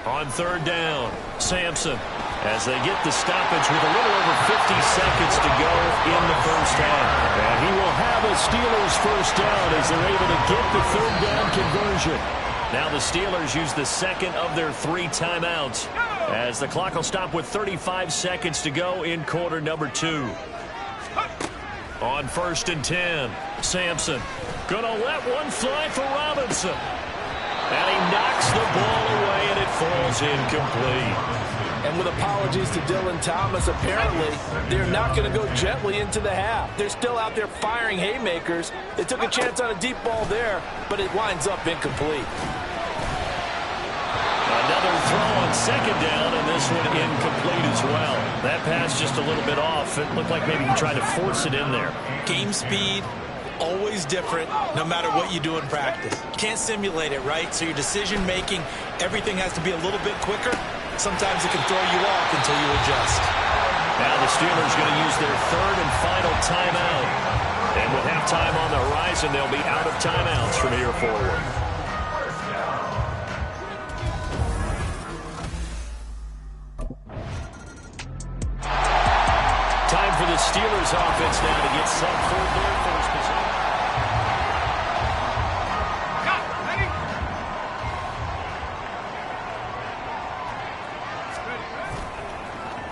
[SPEAKER 2] On third down, Sampson, as they get the stoppage with a little over 50 seconds to go in the first half. And he will have a Steelers first down as they're able to get the third down conversion. Now the Steelers use the second of their 3 timeouts as the clock will stop with 35 seconds to go in quarter number 2. On 1st and 10, Sampson gonna let one fly for Robinson. And he knocks the ball away, and it falls incomplete.
[SPEAKER 6] And with apologies to Dylan Thomas, apparently they're not going to go gently into the half. They're still out there firing haymakers. They took a chance on a deep ball there, but it winds up incomplete.
[SPEAKER 2] Another throw on 2nd down, and this one incomplete as well. That pass just a little bit off. It looked like maybe he tried to force it in there.
[SPEAKER 10] Game speed, always different no matter what you do in practice. You can't simulate it, right? So your decision making, everything has to be a little bit quicker. Sometimes it can throw you off until you adjust.
[SPEAKER 2] Now the Steelers going to use their 3rd and final timeout. And with halftime on the horizon, they'll be out of timeouts from here forward. Time for the Steelers offense now to get set for their first possession.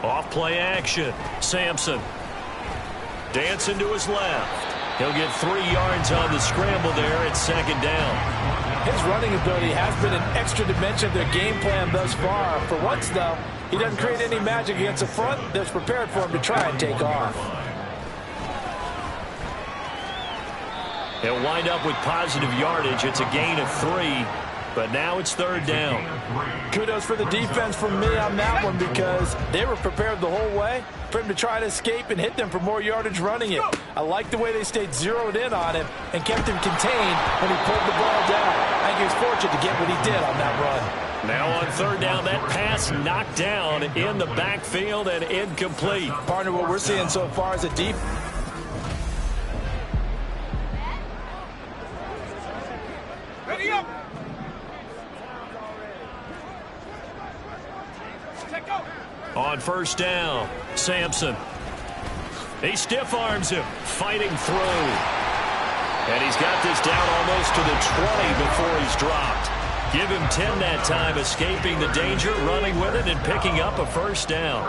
[SPEAKER 2] Off play action. Sampson. Dancing to his left. He'll get 3 yards on the scramble there at 2nd down.
[SPEAKER 6] His running ability has been an extra dimension of their game plan thus far. For once, though, he doesn't create any magic against the front that's prepared for him to try and take off.
[SPEAKER 2] He'll wind up with positive yardage. It's a gain of 3, but now it's 3rd down.
[SPEAKER 6] Kudos for the defense from me on that one, because they were prepared the whole way for him to try to escape and hit them for more yardage running it. I like the way they stayed zeroed in on him and kept him contained when he pulled the ball down. I think he was fortunate to get what he did on that run.
[SPEAKER 2] Now on 3rd down, that pass knocked down in the backfield and incomplete.
[SPEAKER 6] Partner, what we're seeing so far is a deep.
[SPEAKER 5] Ready up.
[SPEAKER 2] On 1st down, Sampson. He stiff arms him, fighting through. And he's got this down almost to the 20 before he's dropped. Give him 10 that time, escaping the danger, running with it, and picking up a 1st down.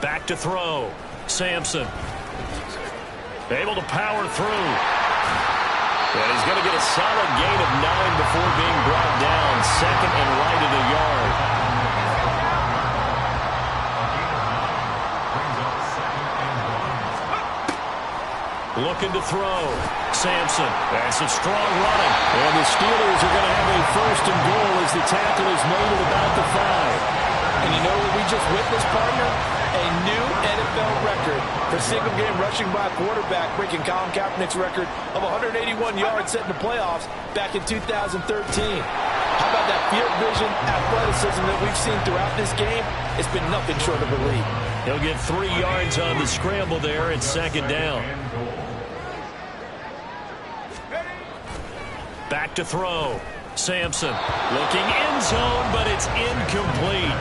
[SPEAKER 2] Back to throw. Sampson. Able to power through. And he's going to get a solid gain of 9 before being brought down. 2nd and right at a yard. Looking to throw. Sampson. That's a strong running. And the Steelers are going to have a 1st and goal as the tackle is made at about the 5.
[SPEAKER 6] And you know what we just witnessed, partner? A new NFL record for single-game rushing by a quarterback, breaking Colin Kaepernick's record of 181 yards set in the playoffs back in 2013. How about that field vision, athleticism that we've seen throughout this game, it's been nothing short of elite.
[SPEAKER 2] He'll get 3 yards on the scramble there at second down. Back to throw. Sampson looking end zone, but it's incomplete.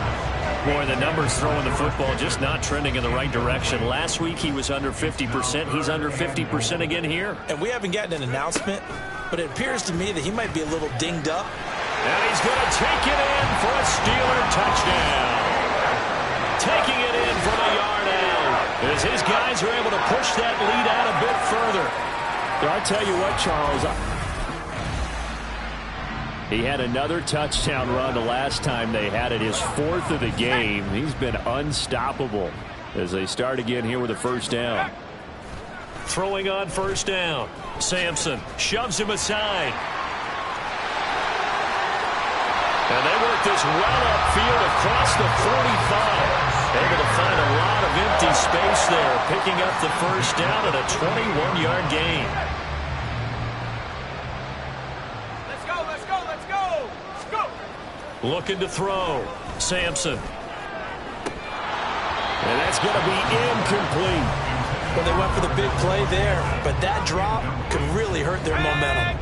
[SPEAKER 2] Boy, the numbers throwing the football just not trending in the right direction. Last week he was under 50%. He's under 50% again here.
[SPEAKER 10] And we haven't gotten an announcement, but it appears to me that he might be a little dinged up.
[SPEAKER 2] And he's going to take it in for a Steeler touchdown. Taking it in from a yard out as his guys are able to push that lead out a bit further.
[SPEAKER 8] I'll tell you what, Charles. He had another touchdown run the last time they had it, his 4th of the game. He's been unstoppable as they start again here with a first down.
[SPEAKER 2] Throwing on first down. Sampson shoves him aside. And they work this well upfield across the 45. Able to find a lot of empty space there, picking up the first down at a 21-yard gain. Looking to throw. Sampson.
[SPEAKER 8] And that's going to be incomplete.
[SPEAKER 10] Well, they went for the big play there, but that drop could really hurt their momentum.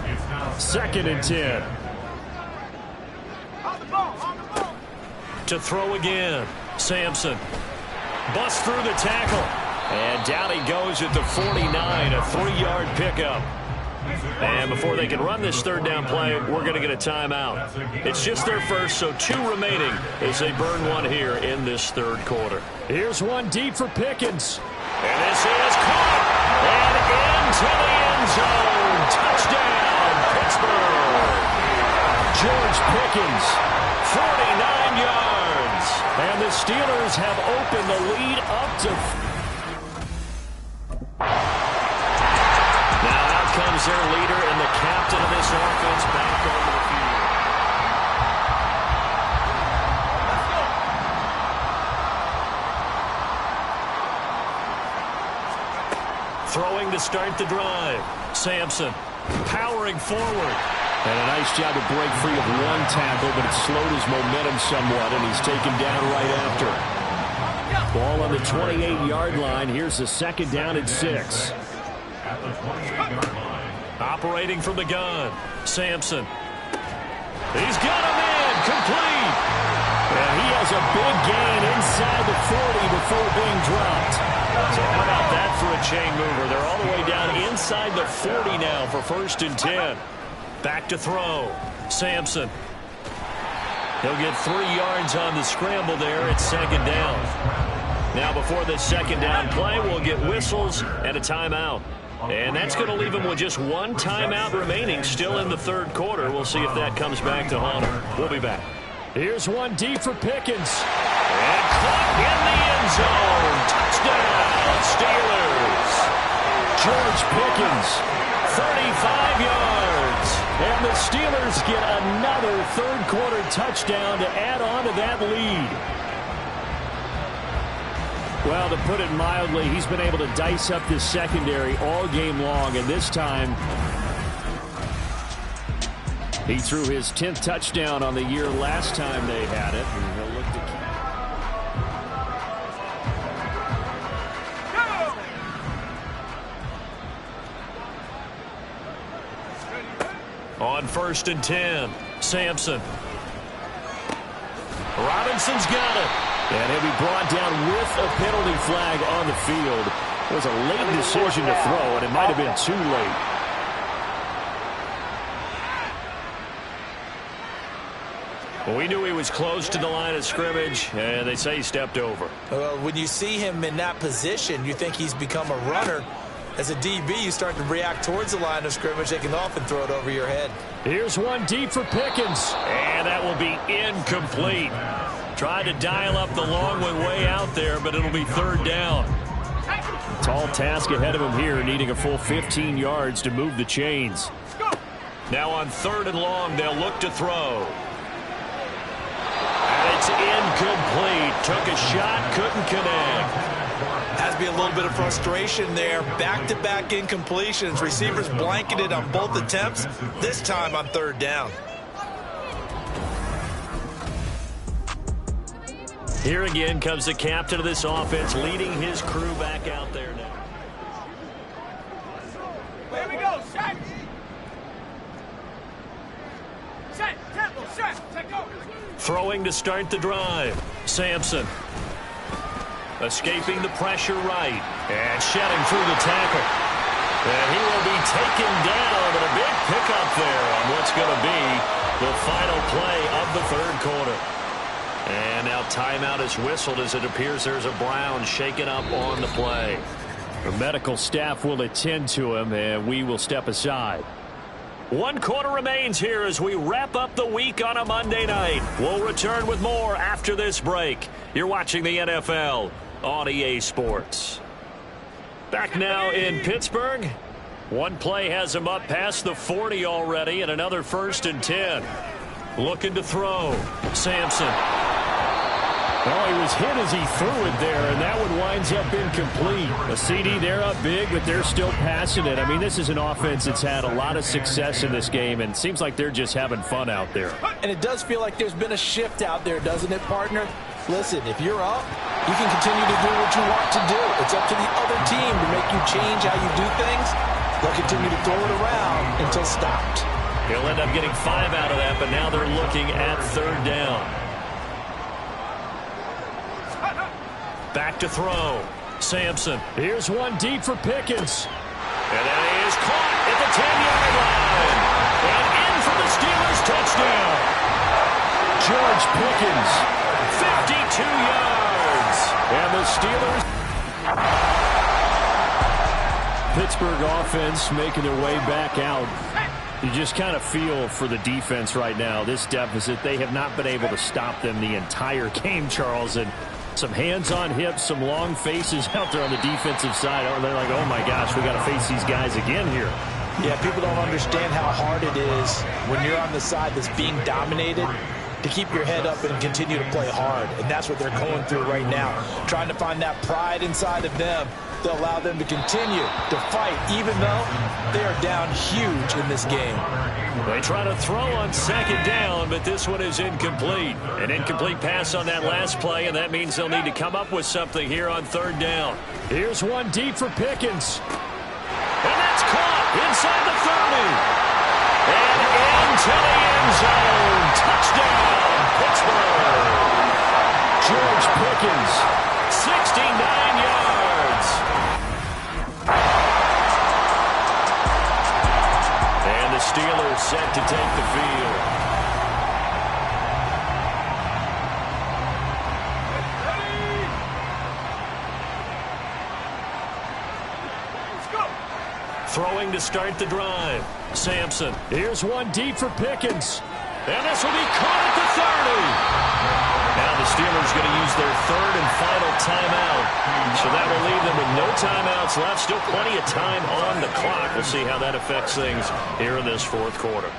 [SPEAKER 8] 2nd and 10.
[SPEAKER 2] To throw again. Sampson. Busts through the tackle. And down he goes at the 49, a 3-yard pickup. And before they can run this third down play, we're going to get a timeout. It's just their first, so 2 remaining as they burn one here in this third quarter.
[SPEAKER 8] Here's one deep for Pickens.
[SPEAKER 2] And this is caught. And into the end zone. Touchdown, Pittsburgh.
[SPEAKER 8] George Pickens, 49 yards. And the Steelers have opened the lead up to...
[SPEAKER 2] Comes their leader and the captain of this offense back onto the field. Throwing to start the drive. Sampson powering forward.
[SPEAKER 8] And a nice job to break free of one tackle, but it slowed his momentum somewhat, and he's taken down right after. Ball on the 28-yard line. Here's the 2nd down and 6.
[SPEAKER 9] At the 28-yard line.
[SPEAKER 2] Operating from the gun. Sampson. He's got him in. Complete.
[SPEAKER 8] And he has a big gain inside the 40 before being dropped.
[SPEAKER 2] So how about that for a chain mover? They're all the way down inside the 40 now for 1st and 10. Back to throw. Sampson. He'll get 3 yards on the scramble there at 2nd down. Now before this 2nd down play, we'll get whistles and a timeout. And that's going to leave him with just 1 timeout remaining still in the third quarter. We'll see if that comes back to haunt him. We'll be back.
[SPEAKER 8] Here's one deep for Pickens.
[SPEAKER 2] And caught in the end zone. Touchdown, Steelers.
[SPEAKER 8] George Pickens, 35 yards. And the Steelers get another third quarter touchdown to add on to that lead. Well, to put it mildly, he's been able to dice up this secondary all game long, and this time he threw his 10th touchdown on the year last time they had it. And he'll look to
[SPEAKER 2] On 1st and 10, Sampson. Robinson's got it.
[SPEAKER 8] And he'll be brought down with a penalty flag on the field. It was a late decision to throw, and it might have been too late.
[SPEAKER 2] Well, we knew he was close to the line of scrimmage, and they say he stepped over.
[SPEAKER 10] Well, when you see him in that position, you think he's become a runner. As a DB, you start to react towards the line of scrimmage. They can often throw it over your head.
[SPEAKER 8] Here's one deep for Pickens.
[SPEAKER 2] And that will be incomplete. Tried to dial up the long one way out there, but it'll be 3rd down.
[SPEAKER 8] Tall task ahead of him here, needing a full 15 yards to move the chains.
[SPEAKER 2] Now on 3rd and long, they'll look to throw. And it's incomplete. Took a shot, couldn't connect.
[SPEAKER 10] Has to be a little bit of frustration there. Back-to-back incompletions. Receivers blanketed on both attempts, this time on 3rd down.
[SPEAKER 2] Here again comes the captain of this offense, leading his crew back out there now.
[SPEAKER 5] Here we go, shot. Shot, tempo, shot, take over.
[SPEAKER 2] Throwing to start the drive. Sampson. Escaping the pressure right. And shedding through the tackle. And he will be taken down, but a big pickup there on what's going to be the final play of the third quarter. And now timeout is whistled as it appears there's a Brown shaken up on the play.
[SPEAKER 8] The medical staff will attend to him, and we will step aside.
[SPEAKER 2] 1 quarter remains here as we wrap up the week on a Monday night. We'll return with more after this break. You're watching the NFL on EA Sports. Back now in Pittsburgh. One play has him up past the 40 already, and another 1st and 10. Looking to throw. Sampson.
[SPEAKER 8] Well, he was hit as he threw it there, and that one winds up incomplete. A CD, they're up big, but they're still passing it. I mean, this is an offense that's had a lot of success in this game, and it seems like they're just having fun out there.
[SPEAKER 10] And it does feel like there's been a shift out there, doesn't it, partner? Listen, if you're up, you can continue to do what you want to do. It's up to the other team to make you change how you do things. They'll continue to throw it around until stopped.
[SPEAKER 2] He'll end up getting 5 out of that, but now they're looking at 3rd down. Back to throw. Sampson.
[SPEAKER 8] Here's one deep for Pickens.
[SPEAKER 2] And that is caught at the 10-yard line. And in for the Steelers touchdown.
[SPEAKER 8] George Pickens.
[SPEAKER 2] 52 yards.
[SPEAKER 8] And the Steelers. Pittsburgh offense making their way back out. You just kind of feel for the defense right now. This deficit, they have not been able to stop them the entire game, Charles. And some hands on hips, some long faces out there on the defensive side. They're like, oh my gosh, we got to face these guys again here.
[SPEAKER 10] Yeah, people don't understand how hard it is when you're on the side that's being dominated to keep your head up and continue to play hard. And that's what they're going through right now, trying to find that pride inside of them to allow them to continue to fight, even though they are down huge in this game.
[SPEAKER 2] They try to throw on 2nd down, but this one is incomplete. An incomplete pass on that last play, and that means they'll need to come up with something here on 3rd down.
[SPEAKER 8] Here's one deep for Pickens.
[SPEAKER 2] And that's caught inside the 30. And into the end zone. Touchdown, Pittsburgh.
[SPEAKER 8] George Pickens.
[SPEAKER 2] 69 yards. And the Steelers set to take the field. Throwing to start the drive. Sampson.
[SPEAKER 8] Here's one deep for Pickens.
[SPEAKER 2] And this will be caught at the 30. Now the Steelers going to use their 3rd and final timeout. So that will leave them with no timeouts left. Still plenty of time on the clock. We'll see how that affects things here in this 4th quarter.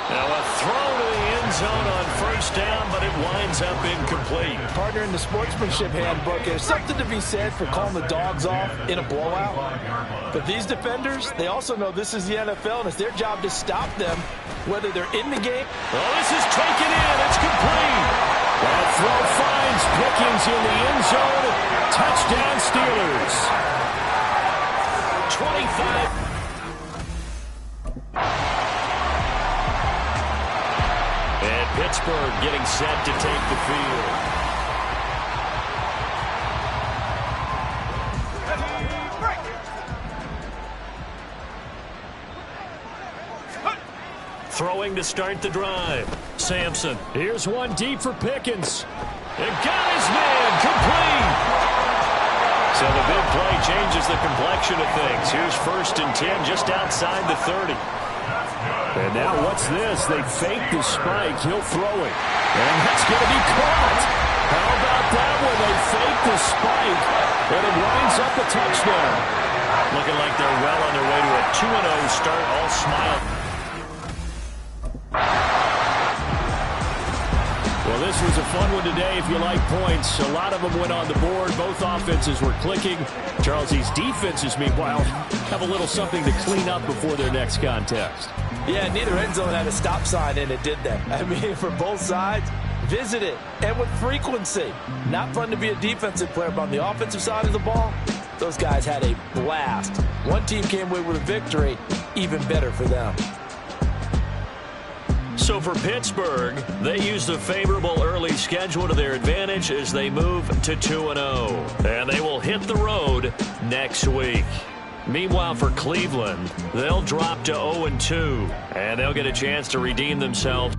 [SPEAKER 2] Now a throw to the end zone on 1st down, but it winds up incomplete.
[SPEAKER 10] Partner, in the sportsmanship handbook, there's something to be said for calling the dogs off in a blowout. But these defenders, they also know this is the NFL, and it's their job to stop them, whether they're in the game.
[SPEAKER 2] Oh, this is taken in. It's complete.
[SPEAKER 8] That throw finds Pickens in the end zone. Touchdown, Steelers.
[SPEAKER 2] 25. And Pittsburgh getting set to take the field. Throwing to start the drive. Sampson.
[SPEAKER 8] Here's one deep for Pickens.
[SPEAKER 2] And got his man. Complete. So the big play changes the complexion of things. Here's 1st and 10 just outside the 30.
[SPEAKER 8] And now what's this? They fake the spike. He'll throw it. And that's going to be caught. How about that one? They fake the spike. And it winds up a touchdown.
[SPEAKER 2] Looking like they're well on their way to a 2-0 start. All smile.
[SPEAKER 8] Well, this was a fun one today if you like points. A lot of them went on the board. Both offenses were clicking. Charles, these defenses, meanwhile, have a little something to clean up before their next contest.
[SPEAKER 10] Yeah, neither end zone had a stop sign, and it did that. I mean, for both sides,
[SPEAKER 6] visit it, and with frequency. Not fun to be a defensive player, but on the offensive side of the ball, those guys had a blast. One team came away with a victory, even better for them.
[SPEAKER 8] So for Pittsburgh, they used a favorable early schedule to their advantage as they move to 2-0. And they will hit the road next week. Meanwhile, for Cleveland, they'll drop to 0-2, and they'll get a chance to redeem themselves.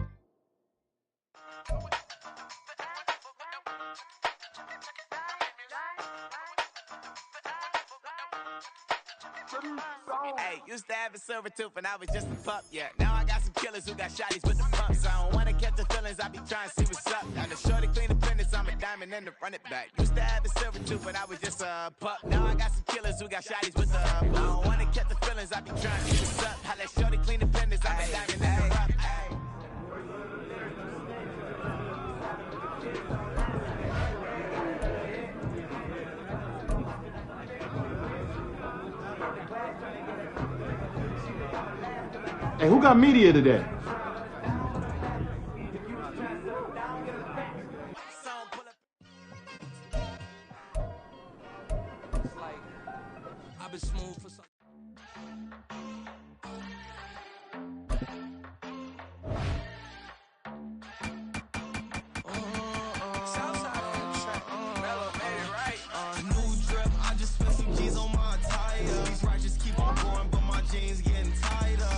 [SPEAKER 4] Hey, used to have a silver tooth and I was just a pup, yeah. Now I got some killers who got shotties with the pumps. I don't wanna catch the feelings, I be trying to see what's up. Now the shorty clean the fitness, I'm a diamond and the run it back. Used to have a silver tooth but I was just a pup. Now I got some killers who got shotties with the I don't wanna catch the feelings, I be trying to see what's up. How that shorty clean the fitness, I'm a diamond and the rough.
[SPEAKER 12] Hey, who got media today?
[SPEAKER 5] I've been smooth for some.
[SPEAKER 4] New drip, I just spent some G's on my attire. These righteous keep on going, but my jeans getting tighter.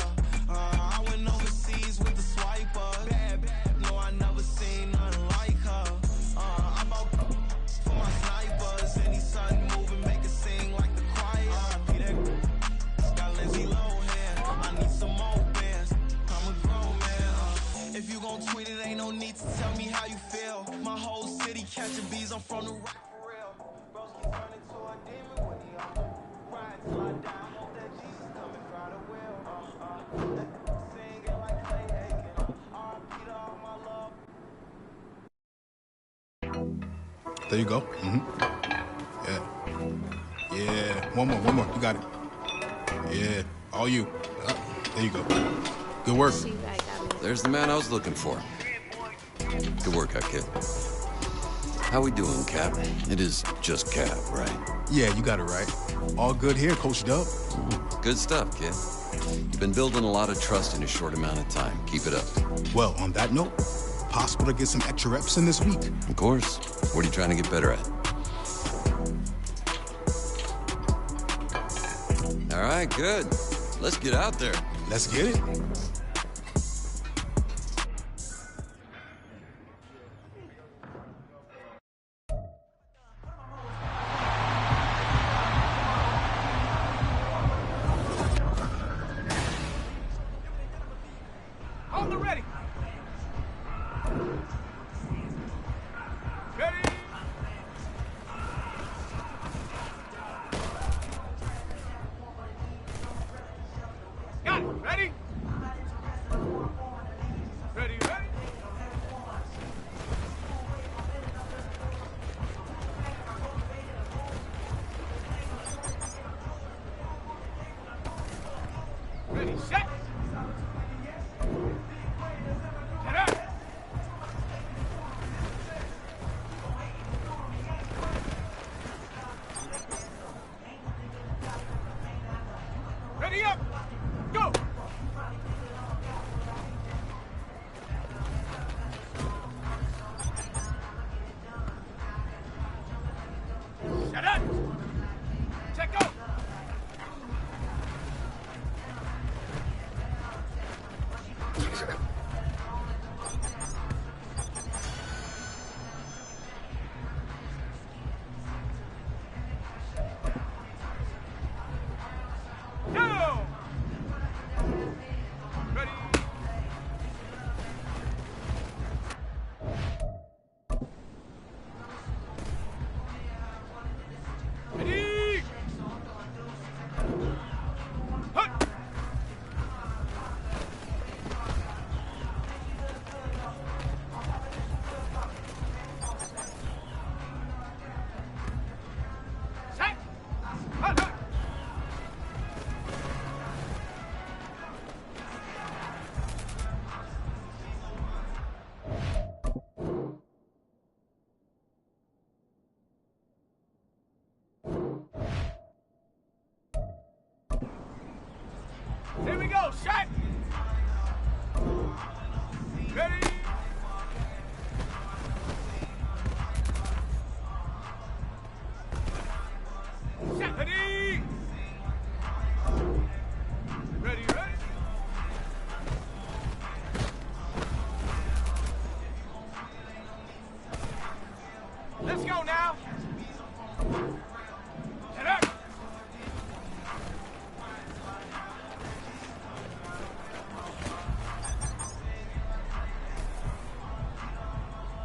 [SPEAKER 4] I went overseas with the swiper. Bad, no, I never seen nothing like her. I bought for my snipers. Any sun moving, make it sing like the choir. Got Lindsay Lohan. I need some more bands. I'm a grown man. If you gon' tweet it, ain't no need to tell me how you feel. My whole city catching bees. I'm from the rock for real. Broski turn into a demon when he on. Ride till I die. Hope that Jesus come and try the will. Singing like Clay Aiken. R.I.P. to all my love.
[SPEAKER 13] There you go. Yeah. One more. You got it. Yeah. All you. There you go. Good work.
[SPEAKER 14] There's the man I was looking for. Good work, kid. How we doing, Cap? It is just Cap, right?
[SPEAKER 13] Yeah, you got it right. All good here, Coach Dub.
[SPEAKER 14] Good stuff, kid. You've been building a lot of trust in a short amount of time. Keep it up.
[SPEAKER 13] Well, on that note, possible to get some extra reps in this week.
[SPEAKER 14] Of course. What are you trying to get better at? All right, good. Let's get out there.
[SPEAKER 13] Let's get it.
[SPEAKER 5] On the ready. Ready. Got it. Ready. Ready. Ready, set. Get up. Ready up. Go. Shut up. Check out.
[SPEAKER 15] go, shot. Ready? Shot. Ready? Ready, ready? Let's go now. Get up.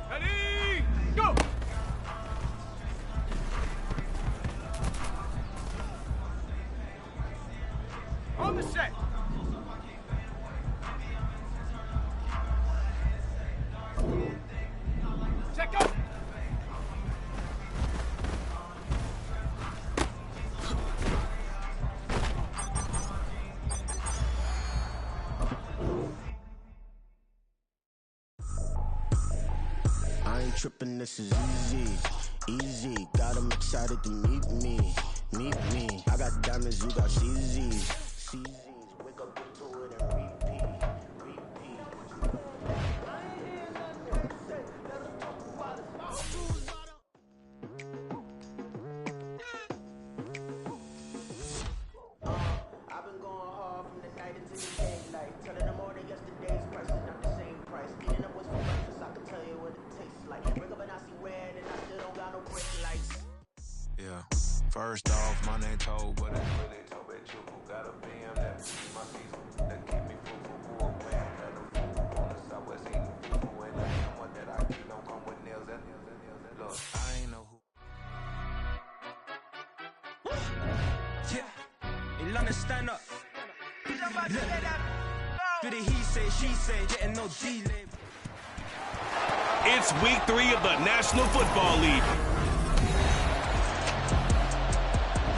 [SPEAKER 15] Ready? Go. On the set. Check up.
[SPEAKER 16] I ain't tripping, this is easy, easy. Got 'em excited to meet me. I got diamonds, you got CZs. Wake up into it and repeat. I've been going hard from the night until the daylight. Telling them all that yesterday's price is not the same price. Eating up what's for breakfast, I can tell you what it tastes like. Wake up and I see red and I still don't got no brake lights.
[SPEAKER 3] Yeah, first off, my name told, but it's really told that you got a BM that my season that keep me full man. Got a fool on the southwest eating food and I am one that I keep don't come with nails and look, I ain't know who.
[SPEAKER 5] Yeah, Ilana, stand up. Do the he say, she say, getting no delay.
[SPEAKER 1] It's week 3 of the National Football League.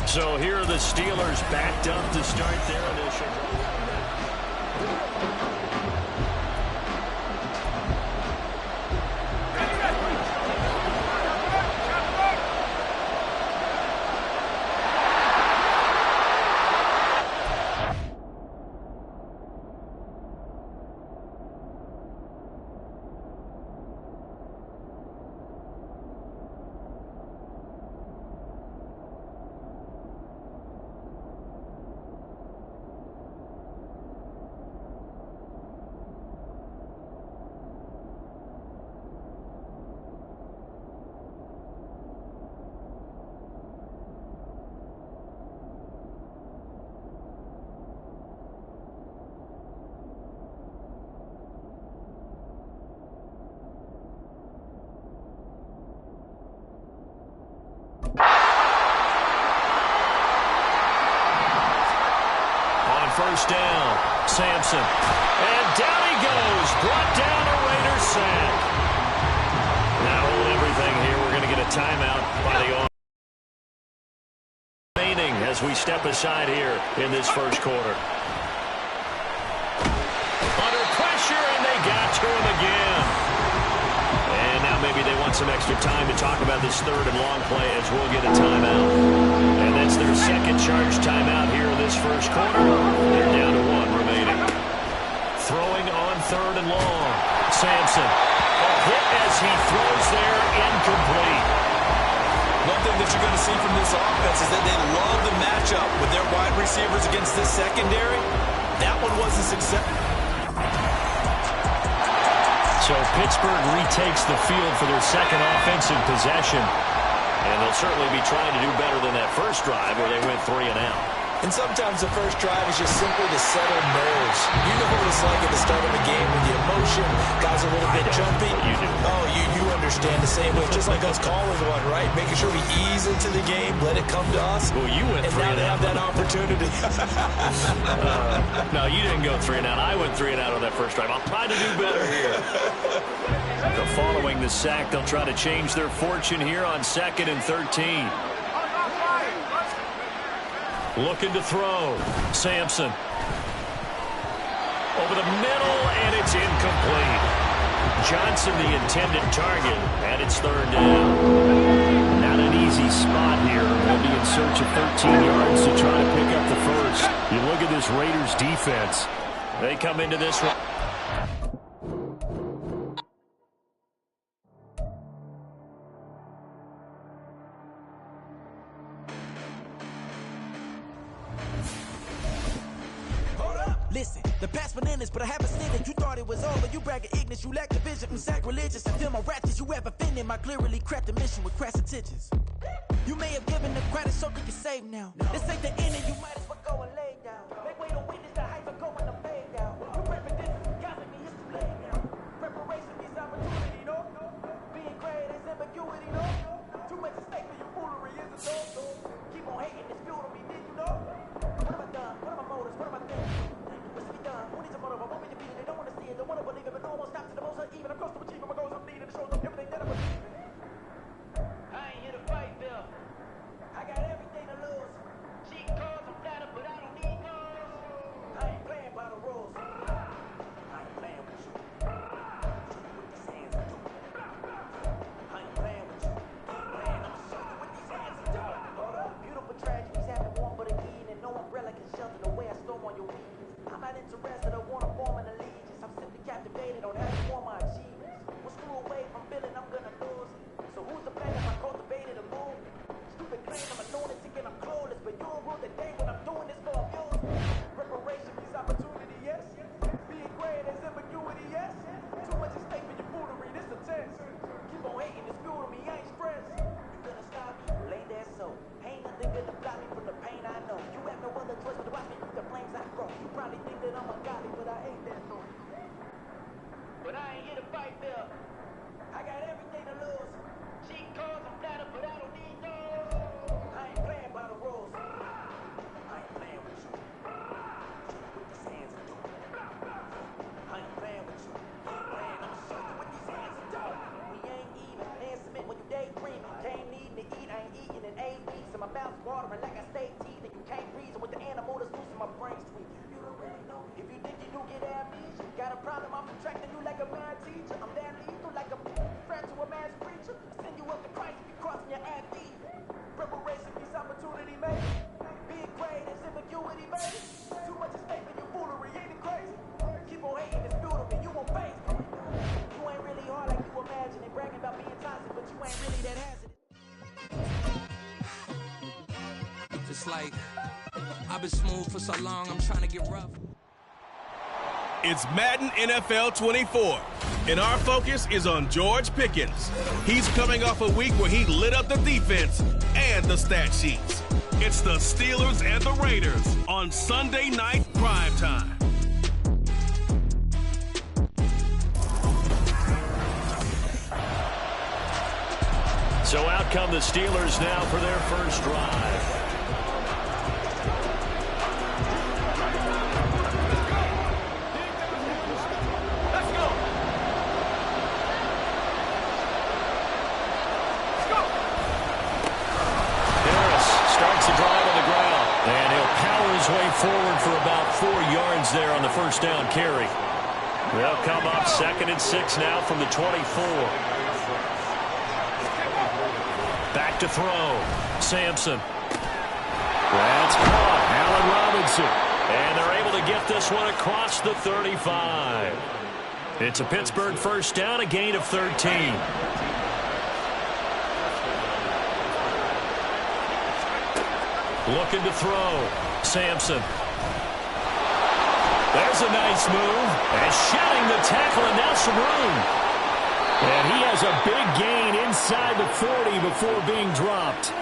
[SPEAKER 2] So here are the Steelers backed up to start their initial drive. First down, Sampson. And down he goes. Brought down a Raider sack. Now hold everything here. We're going to get a timeout by the offense. Remaining as we step aside here in this first quarter. Under pressure, and they got to him again. And now maybe they want some extra time to talk about this third and long play as we'll get a timeout. And that's their second charge timeout here in this first quarter. They're down to 1 remaining. Throwing on third and long. Sampson. A hit as he throws there, incomplete.
[SPEAKER 10] One thing that you're going to see from this offense is that they love the matchup with their wide receivers against this secondary. That one wasn't successful.
[SPEAKER 2] So Pittsburgh retakes the field for their second offensive possession. And they'll certainly be trying to do better than that first drive where they went 3 and out.
[SPEAKER 10] And sometimes the first drive is just simply to settle nerves. You know what it's like at the start of a game when the emotion, guys are a little bit jumpy.
[SPEAKER 2] You do.
[SPEAKER 10] Oh, you understand the same way. Just like us calling one, right? Making sure we ease into the game, let it come to us.
[SPEAKER 2] Well, you went 3 and out.
[SPEAKER 10] And now they have that opportunity.
[SPEAKER 2] No, you didn't go 3 and out. I went 3 and out on that first drive. I'll try to do better here. Following the sack, they'll try to change their fortune here on 2nd and 13. Looking to throw. Sampson. Over the middle, and it's incomplete. Johnson, the intended target, and it's 3rd down. Not an easy spot here. They'll be in search of 13 yards to try to pick up the first.
[SPEAKER 8] You look at this Raiders defense. They come into this one.
[SPEAKER 4] Listen, the past bananas, but I haven't seen it. You thought it was over. You bragging ignorance. You lack the vision from sacrilegious. I feel my ratchets. You have offended my clearly crafted mission with crass intentions. You may have given the credit so you can save now. This ain't the end and you might as well go and lay down. Make way to witness the hype and go and the fade down. You repping this, gossip me, it's too late now. Preparation means opportunity, no? Being great is ambiguity, no? Too much at stake for your foolery, is it so? Keep on hating, it's fuel to me, did you know? What have I done? What are my motives? What am I thinking? What's to be done? Who needs a motive? I won't be defeated. They don't want to see it, don't want to believe it, but no one won't stop to the most uneven. I'm close to achieving my goals, I'm needing to show them everything that I believe in. I ain't here to fight, Bill. I got everything to lose. Cheat codes, I'm flattered, but I don't need those. I ain't playing by the rules. I ain't playing with you. With these hands I do. I ain't playing with you. Playing, I'm show you with these hands I do. Hold up, beautiful tragedies happen one but again, and no umbrella can shelter the way I storm on your weakness. I'm not interested, I want to form an allegiance. I'm simply captivated on how to form my achievements. We'll screw away from feeling I'm gonna lose. So who's to blame if I cultivated a move? Stupid claim I'm a lunatic and I'm clueless, but you'll rule the day when I'm doing this for amusement. Preparation means opportunity, yes. Being great is ambiguity, yes. Too much at stake for your foolery, this a test. Keep on hating, it's fuel to me, I ain't stressed. You gonna stop me? Well, ain't that so? Ain't nothing gonna block me from the pain I know. You have no other choice but to watch me through the flames I grow. You probably think that I'm ungodly, but I ain't that so. But I ain't here to fight, Bill. I got everything to lose. Cheat codes, I'm flattered, but I don't need those. I ain't playing by the rules. I ain't playing with you. With these hands I do. I ain't playing with you. Playing, I'm show you with these hands I do. We ain't even playing cement when you daydreaming. Came needing to eat, I ain't eating in 8 weeks. And my mouth's watering like I stay teething. You can't reason with the animal that's loose in my brain's tweet. You don't really know. If you think you do get amnesia, got a problem, I'm contracting you like a mad teacher. I'm damn lethal like a friend to a mass preacher. Send you up to Christ if you crossing your FD. Preparation means opportunity, mate. Being great is ambiguity, baby. Too much at stake for your foolery, ain't it crazy? Keep on hating, it's fuel to me, you won't face me. You ain't really hard like you imagine and bragging about being toxic, but you ain't really that hazardous.
[SPEAKER 17] Just like I've been smooth for so long, I'm trying to get rough.
[SPEAKER 1] It's Madden NFL 24, and our focus is on George Pickens. He's coming off a week where he lit up the defense and the stat sheets. It's the Steelers and the Raiders on Sunday night primetime.
[SPEAKER 8] So out come the Steelers now for their first drive. Way forward for about 4 yards there on the first down carry. They'll come up 2nd and 6 now from the 24. Back to throw. Sampson. That's caught. Allen Robinson. And they're able to get this one across the 35. It's a Pittsburgh first down, a gain of 13. Looking to throw. Sampson. There's a nice move. And shedding the tackle, and now some room. And he has a big gain inside the 40 before being dropped.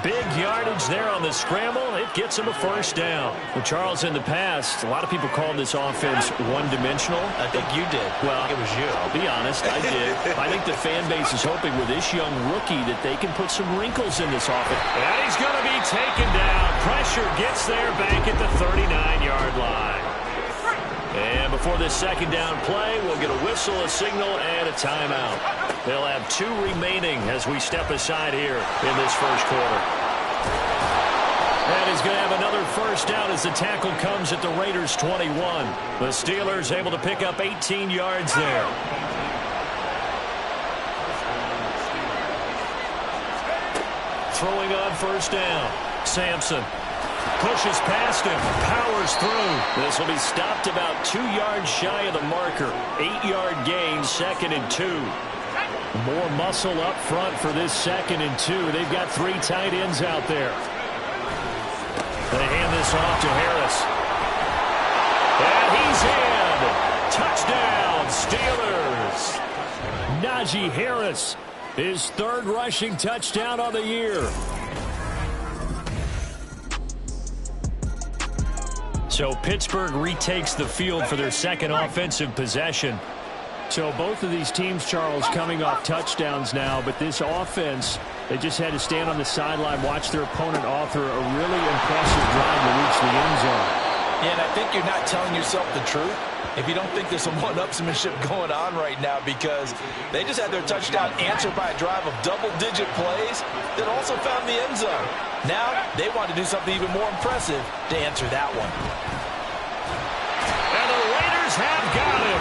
[SPEAKER 8] Big yardage there on the scramble. It gets him a first down. Well, Charles, in the past, a lot of people called this offense one-dimensional.
[SPEAKER 10] I think you did.
[SPEAKER 8] Well,
[SPEAKER 10] it was you.
[SPEAKER 8] I'll be honest, I did. I think the fan base is hoping with this young rookie that they can put some wrinkles in this offense. And he's going to be taken down. Pressure gets there back at the 39-yard line. And before this second down play, we'll get a whistle, a signal, and a timeout. They'll have 2 remaining as we step aside here in this first quarter. And he's going to have another first down as the tackle comes at the Raiders' 21. The Steelers able to pick up 18 yards there. Throwing on first down. Sampson.
[SPEAKER 2] Pushes past him. Powers through. This will be stopped about 2 yards shy of the marker. 8-yard gain, 2nd and 2. More muscle up front for this 2nd and 2. They've got 3 tight ends out there. They hand this off to Harris. And he's in. Touchdown, Steelers. Najee Harris, his 3rd rushing touchdown of the year. So Pittsburgh retakes the field for their 2nd offensive possession. So both of these teams, Charles, coming off touchdowns now, but this offense, they just had to stand on the sideline, watch their opponent author a really impressive drive to reach the end zone.
[SPEAKER 10] Yeah, and I think you're not telling yourself the truth if you don't think there's some one-upsmanship going on right now, because they just had their touchdown answered by a drive of double-digit plays that also found the end zone. Now they want to do something even more impressive to answer that one.
[SPEAKER 2] And the Raiders have got him.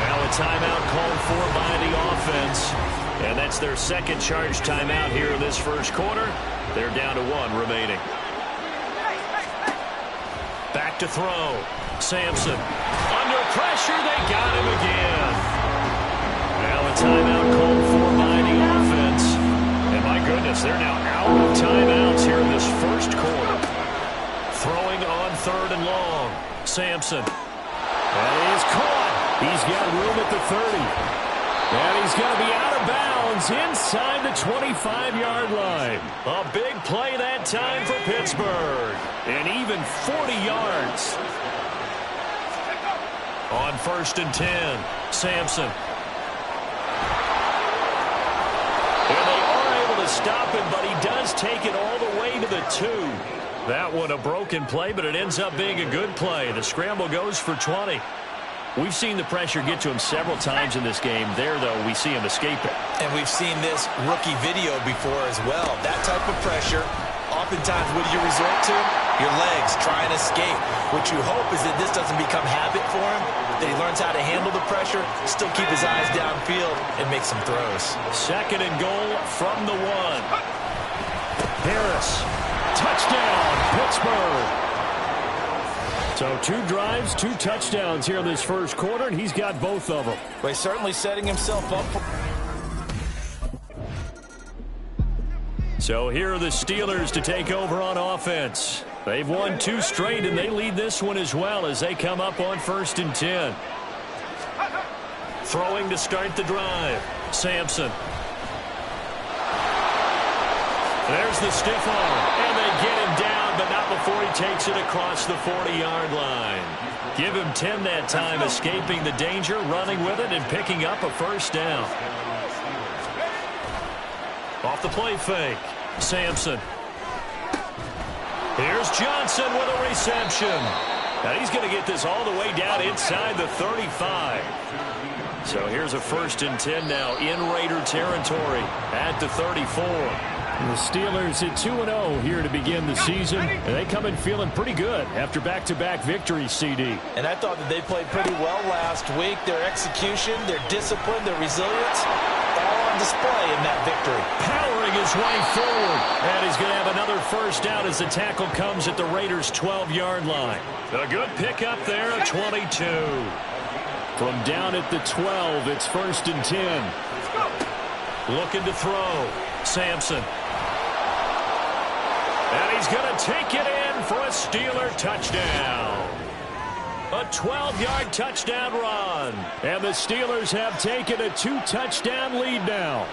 [SPEAKER 2] Now a timeout called for by the offense. And that's their 2nd charge timeout here in this 1st quarter. They're down to 1 remaining. Back to throw. Sampson. Under pressure, they got him again. Now a timeout called for by the offense. And my goodness, they're now out of timeouts here in this 1st quarter. Throwing on 3rd and long. Sampson. That is caught. He's got room at the 30. And he's going to be out of bounds inside the 25-yard line. A big play that time for Pittsburgh. And even 40 yards. On 1st and 10, Sampson. And they are able to stop him, but he does take it all the way to the 2. That one a broken play, but it ends up being a good play. The scramble goes for 20. We've seen the pressure get to him several times in this game. There, though, we see him escape it.
[SPEAKER 10] And we've seen this rookie video before as well. That type of pressure, oftentimes what do you resort to? Your legs, try and escape. What you hope is that this doesn't become habit for him, that he learns how to handle the pressure, still keep his eyes downfield, and make some throws.
[SPEAKER 2] 2nd and goal from the 1. Harris, touchdown, Pittsburgh. So 2 drives, 2 touchdowns here in this 1st quarter, and he's got both of them.
[SPEAKER 10] But he's certainly setting himself up for...
[SPEAKER 2] So here are the Steelers to take over on offense. They've won 2 straight, and they lead this one as well as they come up on 1st and 10. Throwing to start the drive. Sampson. There's the stiff arm, and they get him down, but not before he takes it across the 40-yard line. Give him 10 that time, escaping the danger, running with it, and picking up a 1st down. Off the play fake, Sampson. Here's Johnson with a reception. And he's going to get this all the way down inside the 35. So here's a 1st and 10 now in Raider territory at the 34.
[SPEAKER 8] The Steelers at 2-0 here to begin the season. And they come in feeling pretty good after back-to-back victories, CD.
[SPEAKER 10] And I thought that they played pretty well last week. Their execution, their discipline, their resilience, all on display in that victory.
[SPEAKER 2] Powering his way forward. And he's going to have another 1st down as the tackle comes at the Raiders' 12-yard line. A good pickup there, a 22.
[SPEAKER 8] From down at the 12, it's 1st and 10.
[SPEAKER 2] Looking to throw. Sampson. And he's going to take it in for a Steeler touchdown. A 12-yard touchdown run. And the Steelers have taken a 2-touchdown lead now.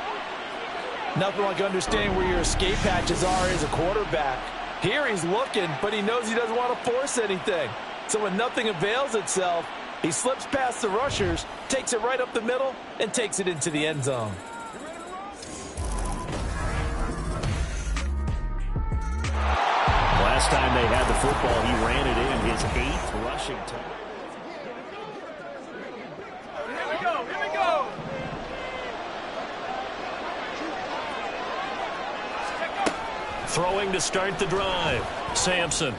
[SPEAKER 10] Nothing like understanding where your escape hatches are as a quarterback. Here he's looking, but he knows he doesn't want to force anything. So when nothing avails itself, he slips past the rushers, takes it right up the middle, and takes it into the end zone.
[SPEAKER 8] Last time they had the football, he ran it in his 8th rushing time.
[SPEAKER 15] Here we go, here we go.
[SPEAKER 2] Throwing to start the drive. Sampson.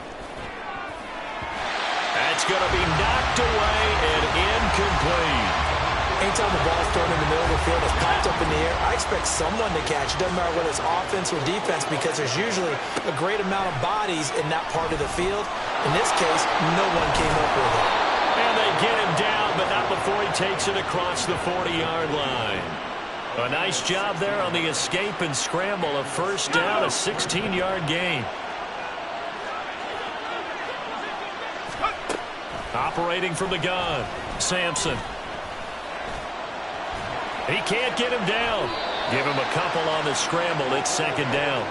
[SPEAKER 2] That's going to be knocked away and incomplete.
[SPEAKER 10] anytime the ball's thrown in the middle of the field, it's popped up in the air, I expect someone to catch. It doesn't matter whether it's offense or defense, because there's usually a great amount of bodies in that part of the field. In this case, no one came up with it.
[SPEAKER 8] And they get him down, but not before he takes it across the 40-yard line. A nice job there on the escape and scramble. A first down, a 16-yard gain. Operating from the gun, Sampson. He can't get him down. Give him a couple on the scramble. It's second down.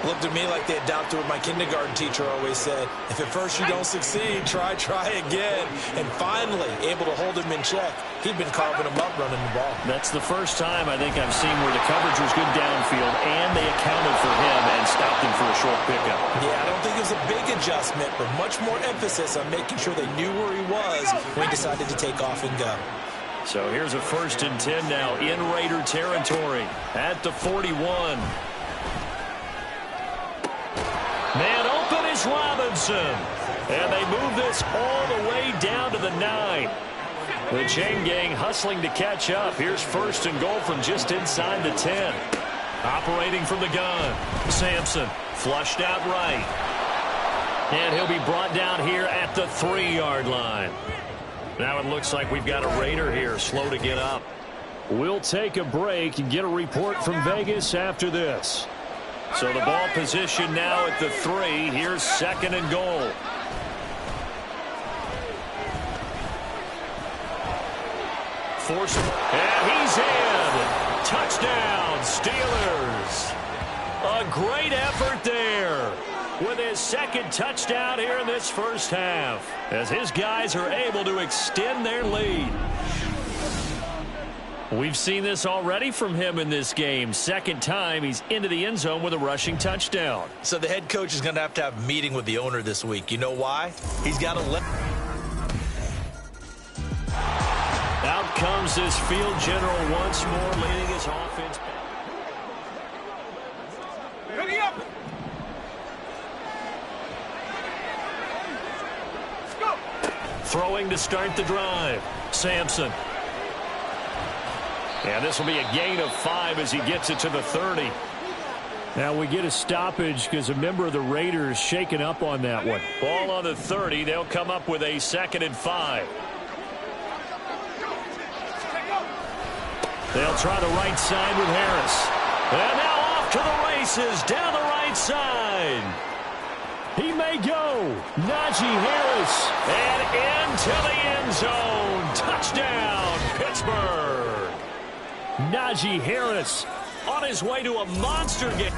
[SPEAKER 10] Looked to me like they adopted what my kindergarten teacher always said. If at first you don't succeed, try again. And finally, able to hold him in check. He'd been carving him up running the ball.
[SPEAKER 8] That's the first time I think I've seen where the coverage was good downfield and they accounted for him and stopped him for a short pickup.
[SPEAKER 10] Yeah, I don't think it was a big adjustment, but much more emphasis on making sure they knew where he was when he decided to take off and go.
[SPEAKER 8] So here's a 1st and 10 now in Raider territory at the 41. Man open is Robinson. And they move this all the way down to the 9. The chain gang hustling to catch up. Here's 1st and goal from just inside the 10. Operating from the gun. Sampson flushed out right. And he'll be brought down here at the 3-yard line. Now it looks like we've got a Raider here, slow to get up. We'll take a break and get a report from Vegas after this. So the ball position now at the 3. Here's 2nd and goal. Force him. And he's in. Touchdown, Steelers. A great effort there with his 2nd touchdown here in this first half, as his guys are able to extend their lead. We've seen this already from him in this game. 2nd time he's into the end zone with a rushing touchdown.
[SPEAKER 10] So the head coach is going to have a meeting with the owner this week. You know why? He's got to let...
[SPEAKER 8] Out comes this field general once more, leading his offense.
[SPEAKER 15] Ready up!
[SPEAKER 8] Throwing to start the drive. Sampson. And this will be a gain of 5 as he gets it to the 30. Now we get a stoppage because a member of the Raiders shaken up on that one. Ball on the 30. They'll come up with a 2nd and 5. They'll try the right side with Harris. And now off to the races down the right side. He may go. Najee Harris. And into the end zone. Touchdown, Pittsburgh. Najee Harris on his way to a monster game.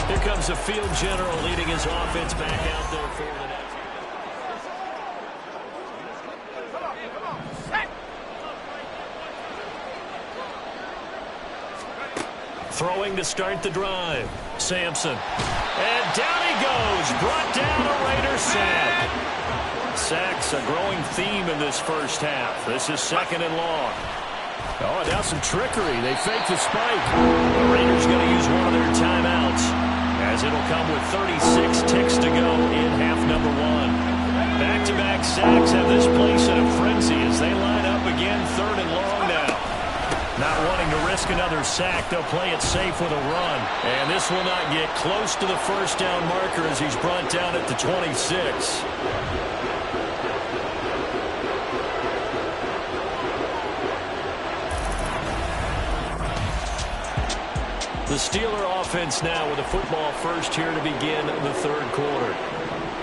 [SPEAKER 8] Here comes the field general leading his offense back out there for the next. Throwing to start the drive. Sampson. And down he goes. Brought down a Raider sack. Sacks a growing theme in this first half. This is 2nd and long. Oh, now some trickery. They fake the spike. The Raiders going to use one of their timeouts, as it'll come with 36 ticks to go in half number 1. Back-to-back sacks have this place in a frenzy as they line up again 3rd and long now. Not wanting to risk another sack, they'll play it safe with a run. And this will not get close to the first down marker as he's brought down at the 26. The Steeler offense now with a football first here to begin the 3rd quarter.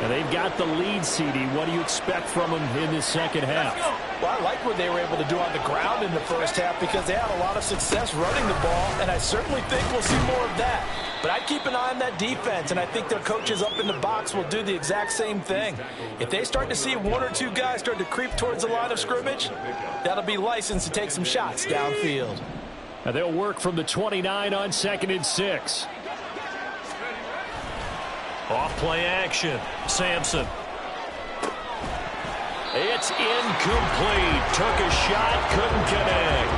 [SPEAKER 8] And they've got the lead, CD. What do you expect from them in this second half?
[SPEAKER 10] Well, I like what they were able to do on the ground in the first half because they had a lot of success running the ball, and I certainly think we'll see more of that. But I'd keep an eye on that defense, and I think their coaches up in the box will do the exact same thing. If they start to see 1 or 2 guys start to creep towards the line of scrimmage, that'll be licensed to take some shots downfield.
[SPEAKER 8] Now they'll work from the 29 on 2nd and 6. Off play action. Sampson. It's incomplete. Took a shot, couldn't connect.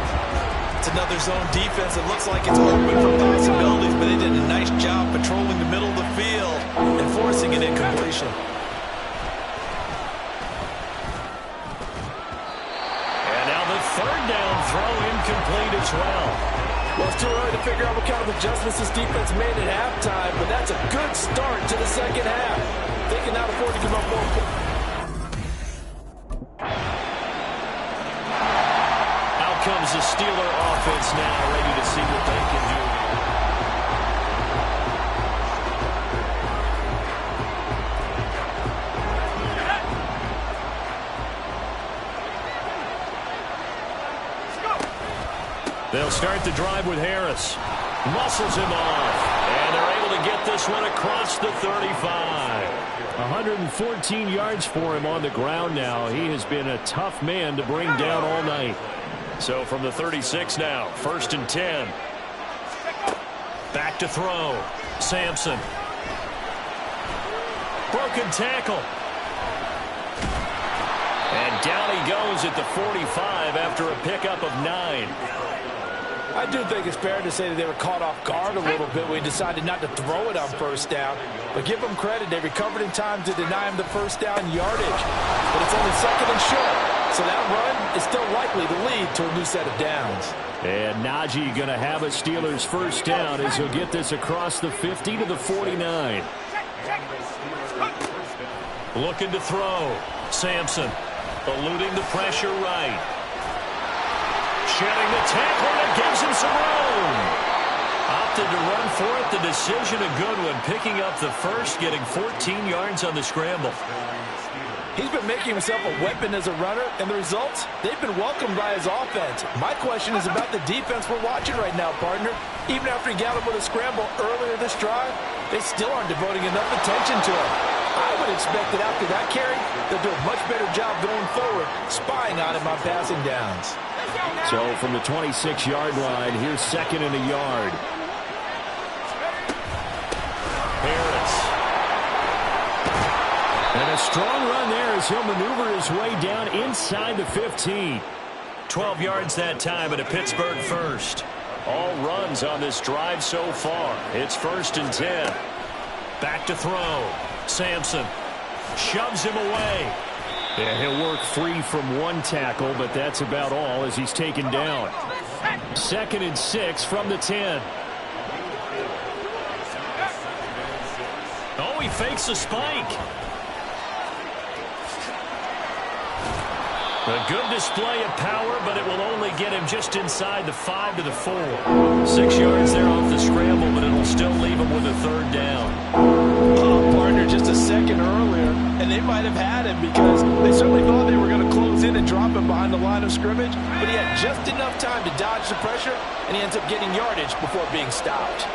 [SPEAKER 10] It's another zone defense. It looks like it's open for possibilities, but they did a nice job patrolling the middle of the field and forcing an incompletion.
[SPEAKER 2] incomplete as well.
[SPEAKER 6] Well, it's too early to figure out what kind of adjustments this defense made at halftime, but that's a good start to the second half. They can now afford to give up more.
[SPEAKER 2] Out comes the Steeler offense now, ready to see what they can do. They'll start the drive with Harris. Muscles him off. And they're able to get this one across the 35.
[SPEAKER 8] 114 yards for him on the ground now. He has been a tough man to bring down all night.
[SPEAKER 2] So from the 36 now, 1st and 10. Back to throw. Sampson. Broken tackle. And down he goes at the 45 after a pickup of 9.
[SPEAKER 6] I do think it's fair to say that they were caught off guard a little bit when he decided not to throw it on first down. But give them credit. They recovered in time to deny him the first down yardage. But it's only 2nd and short. So that run is still likely to lead to a new set of downs.
[SPEAKER 8] And Najee going to have a Steelers first down as he'll get this across the 50 to the 49.
[SPEAKER 2] Looking to throw. Sampson eluding the pressure right. Shedding the tackle, and it gives him some room. Opted to run for it. The decision a good one. Picking up the first, getting 14 yards on the scramble.
[SPEAKER 6] He's been making himself a weapon as a runner, and the results, they've been welcomed by his offense. My question is about the defense we're watching right now, partner. Even after he got him with a scramble earlier this drive, they still aren't devoting enough attention to him. I would expect that after that carry, they'll do a much better job going forward, spying on him on passing downs.
[SPEAKER 8] So from the 26-yard line, here's 2nd and a yard.
[SPEAKER 2] Harris.
[SPEAKER 8] And a strong run there as he'll maneuver his way down inside the 15.
[SPEAKER 2] 12 yards that time and a Pittsburgh first. All runs on this drive so far. It's 1st and 10. Back to throw. Sampson shoves him away.
[SPEAKER 8] Yeah, he'll work free from one tackle, but that's about all as he's taken down. 2nd and 6 from the 10.
[SPEAKER 2] Oh, he fakes a spike. A good display of power, but it will only get him just inside the 5 to the 4. 6 yards there off the scramble, but it'll still leave him with a 3rd down.
[SPEAKER 6] Oh, partner, just a second earlier, and they might have had him because they certainly thought they were going to close in and drop him behind the line of scrimmage, but he had just enough time to dodge the pressure, and he ends up getting yardage before being stopped.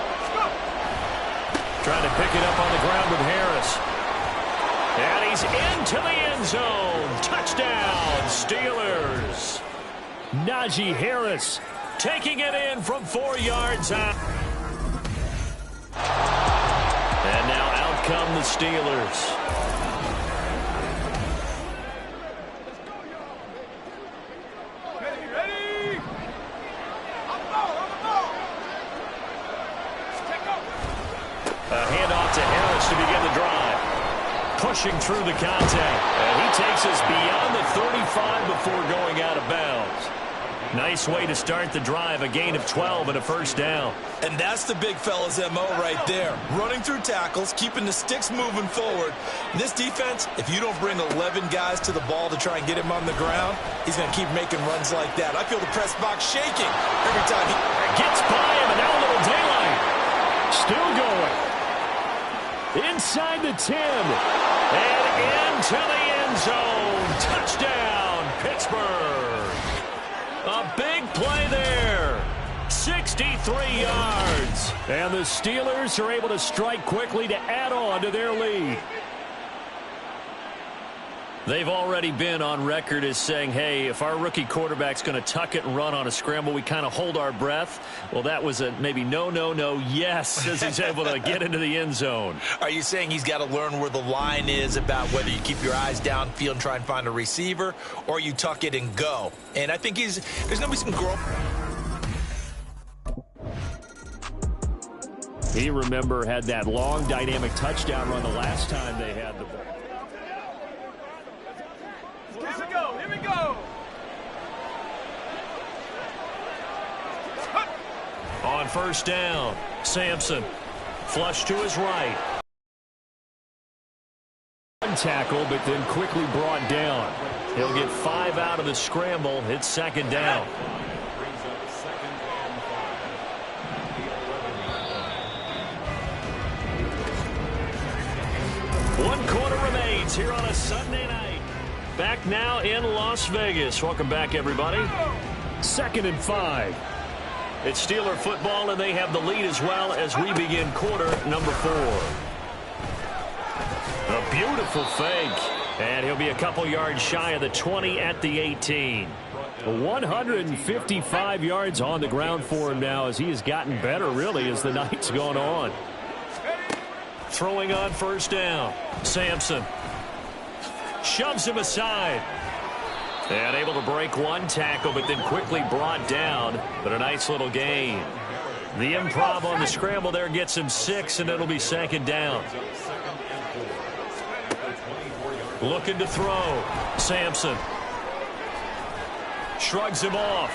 [SPEAKER 2] Trying to pick it up on the ground with Harris. And he's into the end zone. Touchdown, Steelers.
[SPEAKER 8] Najee Harris
[SPEAKER 2] taking it in from 4 yards out. And now out come the Steelers. A handoff to Harris to begin the drive. Pushing through the contact. And he takes us beyond the 35 before going out of bounds. Nice way to start the drive. A gain of 12 and a first down.
[SPEAKER 7] And that's the big fella's MO right there. Running through tackles, keeping the sticks moving forward. This defense, if you don't bring 11 guys to the ball to try and get him on the ground, he's going to keep making runs like that. I feel the press box shaking every time he
[SPEAKER 2] gets by him, and now a little daylight.
[SPEAKER 8] Still going. Inside the 10.
[SPEAKER 2] And into the end zone. Touchdown, Pittsburgh. A big play there. 63 yards.
[SPEAKER 8] And the Steelers are able to strike quickly to add on to their lead.
[SPEAKER 2] They've already been on record as saying, hey, if our rookie quarterback's going to tuck it and run on a scramble, we kind of hold our breath. Well, that was a maybe no, yes, as he's able to get into the end zone.
[SPEAKER 10] Are you saying he's got to learn where the line is about whether you keep your eyes downfield and try and find a receiver, or you tuck it and go? And I think there's going to be some growth.
[SPEAKER 8] He, remember, had that long dynamic touchdown run the last time they had the ball.
[SPEAKER 15] Here we go.
[SPEAKER 2] first down. Sampson, flush to his right.
[SPEAKER 8] One tackle, but then quickly brought down. He'll get 5 out of the scramble. It's second down.
[SPEAKER 2] One quarter remains here on a Sunday night. Back now in Las Vegas. Welcome back, everybody.
[SPEAKER 8] 2nd and 5.
[SPEAKER 2] It's Steeler football, and they have the lead as well as we begin quarter number 4. A beautiful fake. And he'll be a couple yards shy of the 20 at the 18.
[SPEAKER 8] 155 yards on the ground for him now as he has gotten better, really, as the night's gone on.
[SPEAKER 2] Throwing on first down. Sampson shoves him aside. And able to break one tackle, but then quickly brought down. But a nice little gain. The improv on the scramble there gets him 6, and it'll be second down. Looking to throw. Sampson shrugs him off.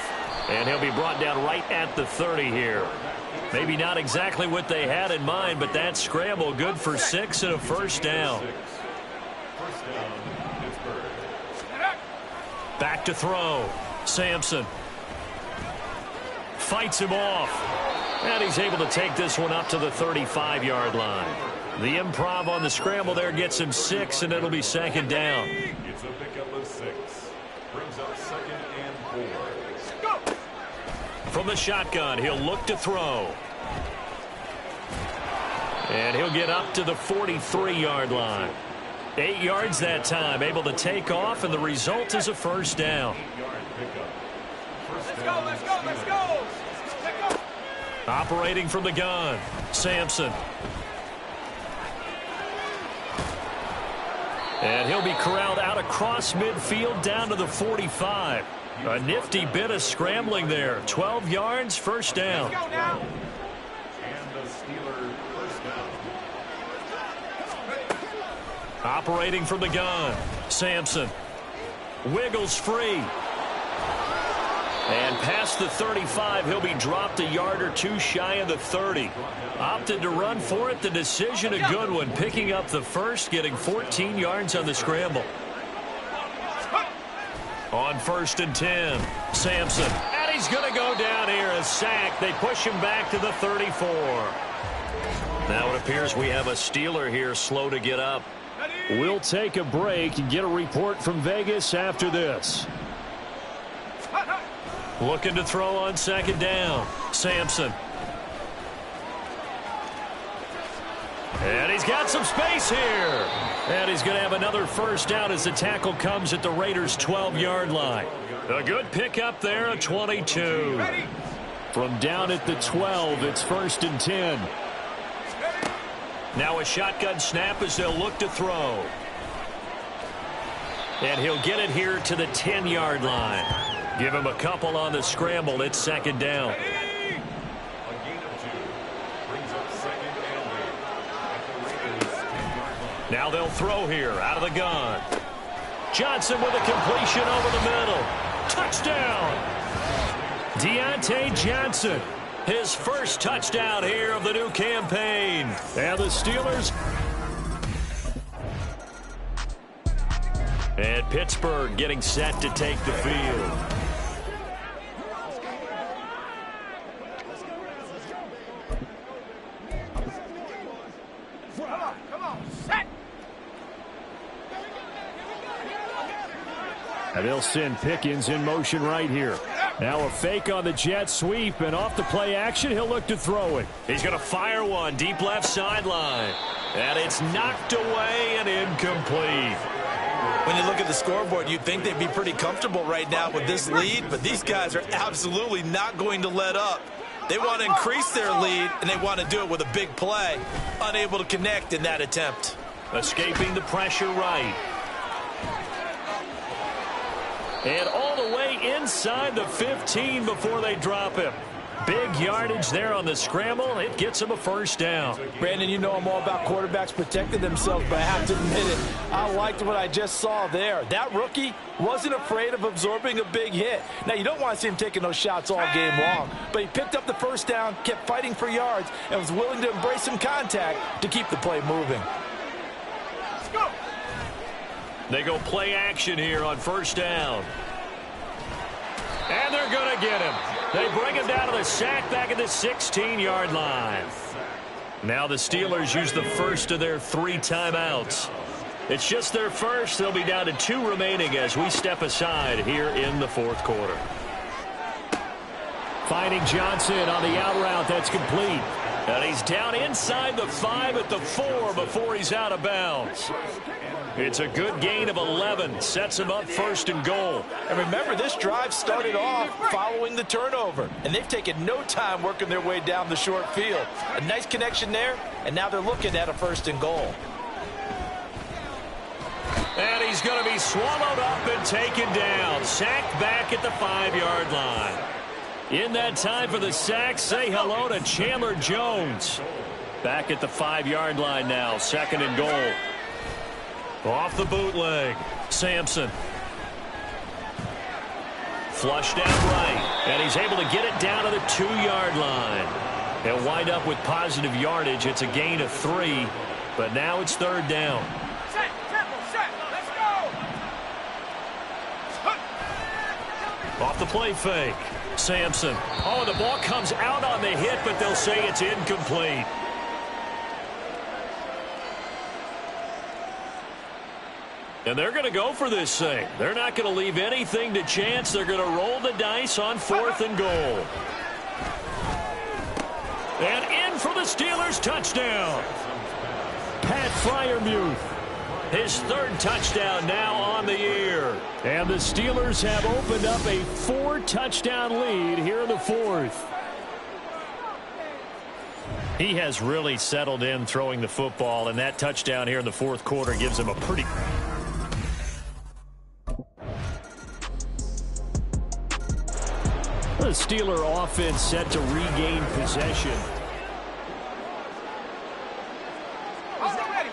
[SPEAKER 2] And he'll be brought down right at the 30 here. Maybe not exactly what they had in mind, but that scramble good for 6 and a first down. Back to throw. Sampson fights him off. And he's able to take this one up to the 35-yard line. The improv on the scramble there gets him 6, and it'll be second down.
[SPEAKER 9] It's a pickup of 6. Brings up 2nd and 4.
[SPEAKER 2] From the shotgun, he'll look to throw. And he'll get up to the 43-yard line. 8 yards that time, able to take off, and the result is a first down.
[SPEAKER 15] Let's go, let's go, let's go!
[SPEAKER 2] Operating from the gun, Sampson. And he'll be corralled out across midfield down to the 45. A nifty bit of scrambling there. 12 yards, first down.
[SPEAKER 9] And the Steeler first down.
[SPEAKER 2] Operating from the gun, Sampson wiggles free. And past the 35, he'll be dropped a yard or two shy of the 30. Opted to run for it. The decision a good one. Picking up the first, getting 14 yards on the scramble. On 1st and 10, Sampson. And he's going to go down here. A sack. They push him back to the 34. Now it appears we have a Steeler here slow to get up.
[SPEAKER 8] We'll take a break and get a report from Vegas after this.
[SPEAKER 2] Looking to throw on second down. Sampson. And he's got some space here. And he's going to have another first down as the tackle comes at the Raiders' 12-yard line. A good pickup there, a 22.
[SPEAKER 8] From down at the 12, it's 1st and 10.
[SPEAKER 2] Now a shotgun snap as they'll look to throw. And he'll get it here to the 10-yard line. Give him a couple on the scramble. It's second down.
[SPEAKER 9] A gain of 2. Brings up 2nd and 8. At the Raiders' 10-yard line.
[SPEAKER 2] Now they'll throw here out of the gun. Johnson with a completion over the middle. Touchdown! Deontay Johnson. His first touchdown here of the new campaign.
[SPEAKER 8] And the Steelers.
[SPEAKER 2] And Pittsburgh getting set to take the field.
[SPEAKER 15] Come on, set!
[SPEAKER 8] And they'll send Pickens in motion right here. Now a fake on the jet sweep, and off the play action, he'll look to throw it.
[SPEAKER 2] He's going to fire one deep left sideline. And it's knocked away and incomplete.
[SPEAKER 10] When you look at the scoreboard, you'd think they'd be pretty comfortable right now with this lead, but these guys are absolutely not going to let up. They want to increase their lead, and they want to do it with a big play. Unable to connect in that attempt.
[SPEAKER 2] Escaping the pressure right. And all the way inside the 15 before they drop him.
[SPEAKER 8] Big yardage there on the scramble. It gets him a first down.
[SPEAKER 6] Brandon, you know I'm all about quarterbacks protecting themselves, but I have to admit it, I liked what I just saw there. That rookie wasn't afraid of absorbing a big hit. Now, you don't want to see him taking those shots all game long, but he picked up the first down, kept fighting for yards, and was willing to embrace some contact to keep the play moving.
[SPEAKER 15] Let's go.
[SPEAKER 8] They go play action here on first down. And they're going to get him. They bring him down to the sack back at the 16-yard line. Now the Steelers use the first of their 3 timeouts. It's just their first. They'll be down to 2 remaining as we step aside here in the fourth quarter. Finding Johnson on the out route. That's complete. And he's down inside the 5 at the 4 before he's out of bounds. It's a good gain of 11. Sets him up first and goal.
[SPEAKER 6] And remember, this drive started off following the turnover. And they've taken no time working their way down the short field. A nice connection there, and now they're looking at a first and goal.
[SPEAKER 8] And he's going to be swallowed up and taken down. Sacked back at the 5-yard line. In that time for the sack, say hello to Chandler Jones. Back at the 5-yard line now, second and goal. Off the bootleg, Sampson. Flushed out right, and he's able to get it down to the 2-yard line. He'll wind up with positive yardage. It's a gain of 3, but now it's third down.
[SPEAKER 15] Set, tempo, set, let's go.
[SPEAKER 8] Off the play fake, Sampson. Oh, the ball comes out on the hit, but they'll say it's incomplete. And they're going to go for this thing. They're not going to leave anything to chance. They're going to roll the dice on 4th and goal. And in for the Steelers touchdown. Pat Freiermuth. His 3rd touchdown now on the year. And the Steelers have opened up a 4-touchdown lead here in the 4th. He has really settled in throwing the football, and that touchdown here in the 4th quarter gives him a pretty... The Steeler offense set to regain possession.
[SPEAKER 15] Also ready.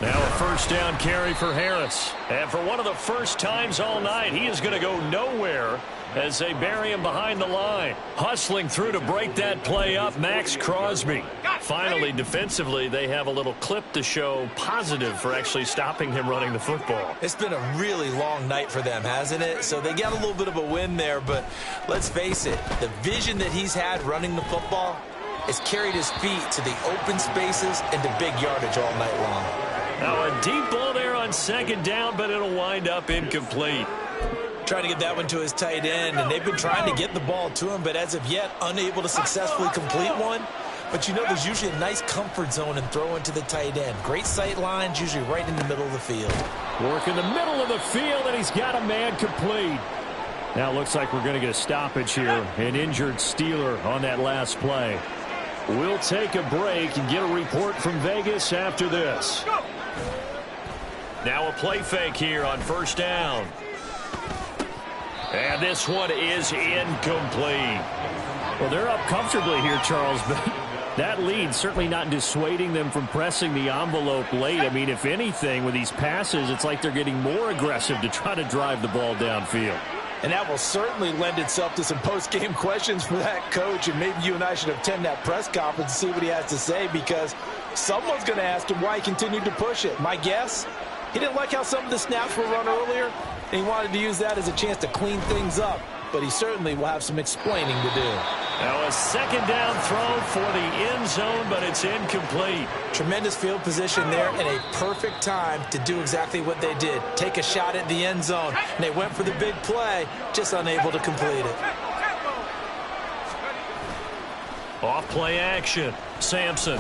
[SPEAKER 8] Now a first down carry for Harris. And for one of the first times all night, he is going to go nowhere as they bury him behind the line. Hustling through to break that play up, Max Crosby. Finally, defensively, they have a little clip to show positive for actually stopping him running the football.
[SPEAKER 10] It's been a really long night for them, hasn't it? So they got a little bit of a win there, but let's face it, the vision that he's had running the football has carried his feet to the open spaces and to big yardage all night long.
[SPEAKER 8] Now a deep ball there on second down, but it'll wind up incomplete.
[SPEAKER 10] Trying to get that one to his tight end, and they've been trying to get the ball to him, but as of yet, unable to successfully complete one. But you know, there's usually a nice comfort zone in throwing to the tight end. Great sight lines, usually right in the middle of the field.
[SPEAKER 8] Work in the middle of the field, and he's got a man complete. Now it looks like we're going to get a stoppage here. An injured Steeler on that last play. We'll take a break and get a report from Vegas after this. Now a play fake here on first down. And this one is incomplete. Well, they're up comfortably here, Charles, but that lead certainly not dissuading them from pressing the envelope late. I mean, if anything, with these passes, it's like they're getting more aggressive to try to drive the ball downfield.
[SPEAKER 6] And that will certainly lend itself to some post-game questions for that coach, and maybe you and I should attend that press conference and see what he has to say, because someone's going to ask him why he continued to push it. My guess, he didn't like how some of the snaps were run earlier, and he wanted to use that as a chance to clean things up. But he certainly will have some explaining to do.
[SPEAKER 8] Now a second down throw for the end zone, but it's incomplete.
[SPEAKER 10] Tremendous field position there and a perfect time to do exactly what they did. Take a shot at the end zone. And they went for the big play, just unable to complete it.
[SPEAKER 8] Off play action. Sampson.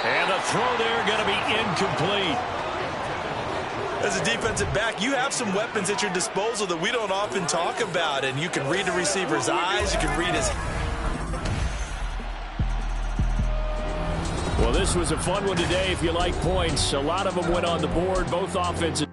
[SPEAKER 8] And the throw there going to be incomplete.
[SPEAKER 7] As a defensive back, you have some weapons at your disposal that we don't often talk about, and you can read the receiver's eyes, you can read his...
[SPEAKER 8] Well, this was a fun one today if you like points. A lot of them went on the board, both offensive.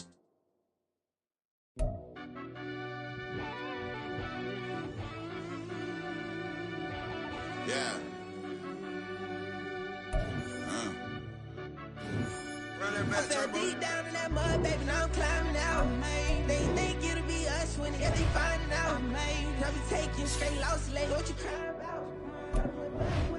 [SPEAKER 18] I fell deep down in that mud, baby, now I'm climbing out. They think it'll be us when they finding out. I be taking straight losses, like what you crying about?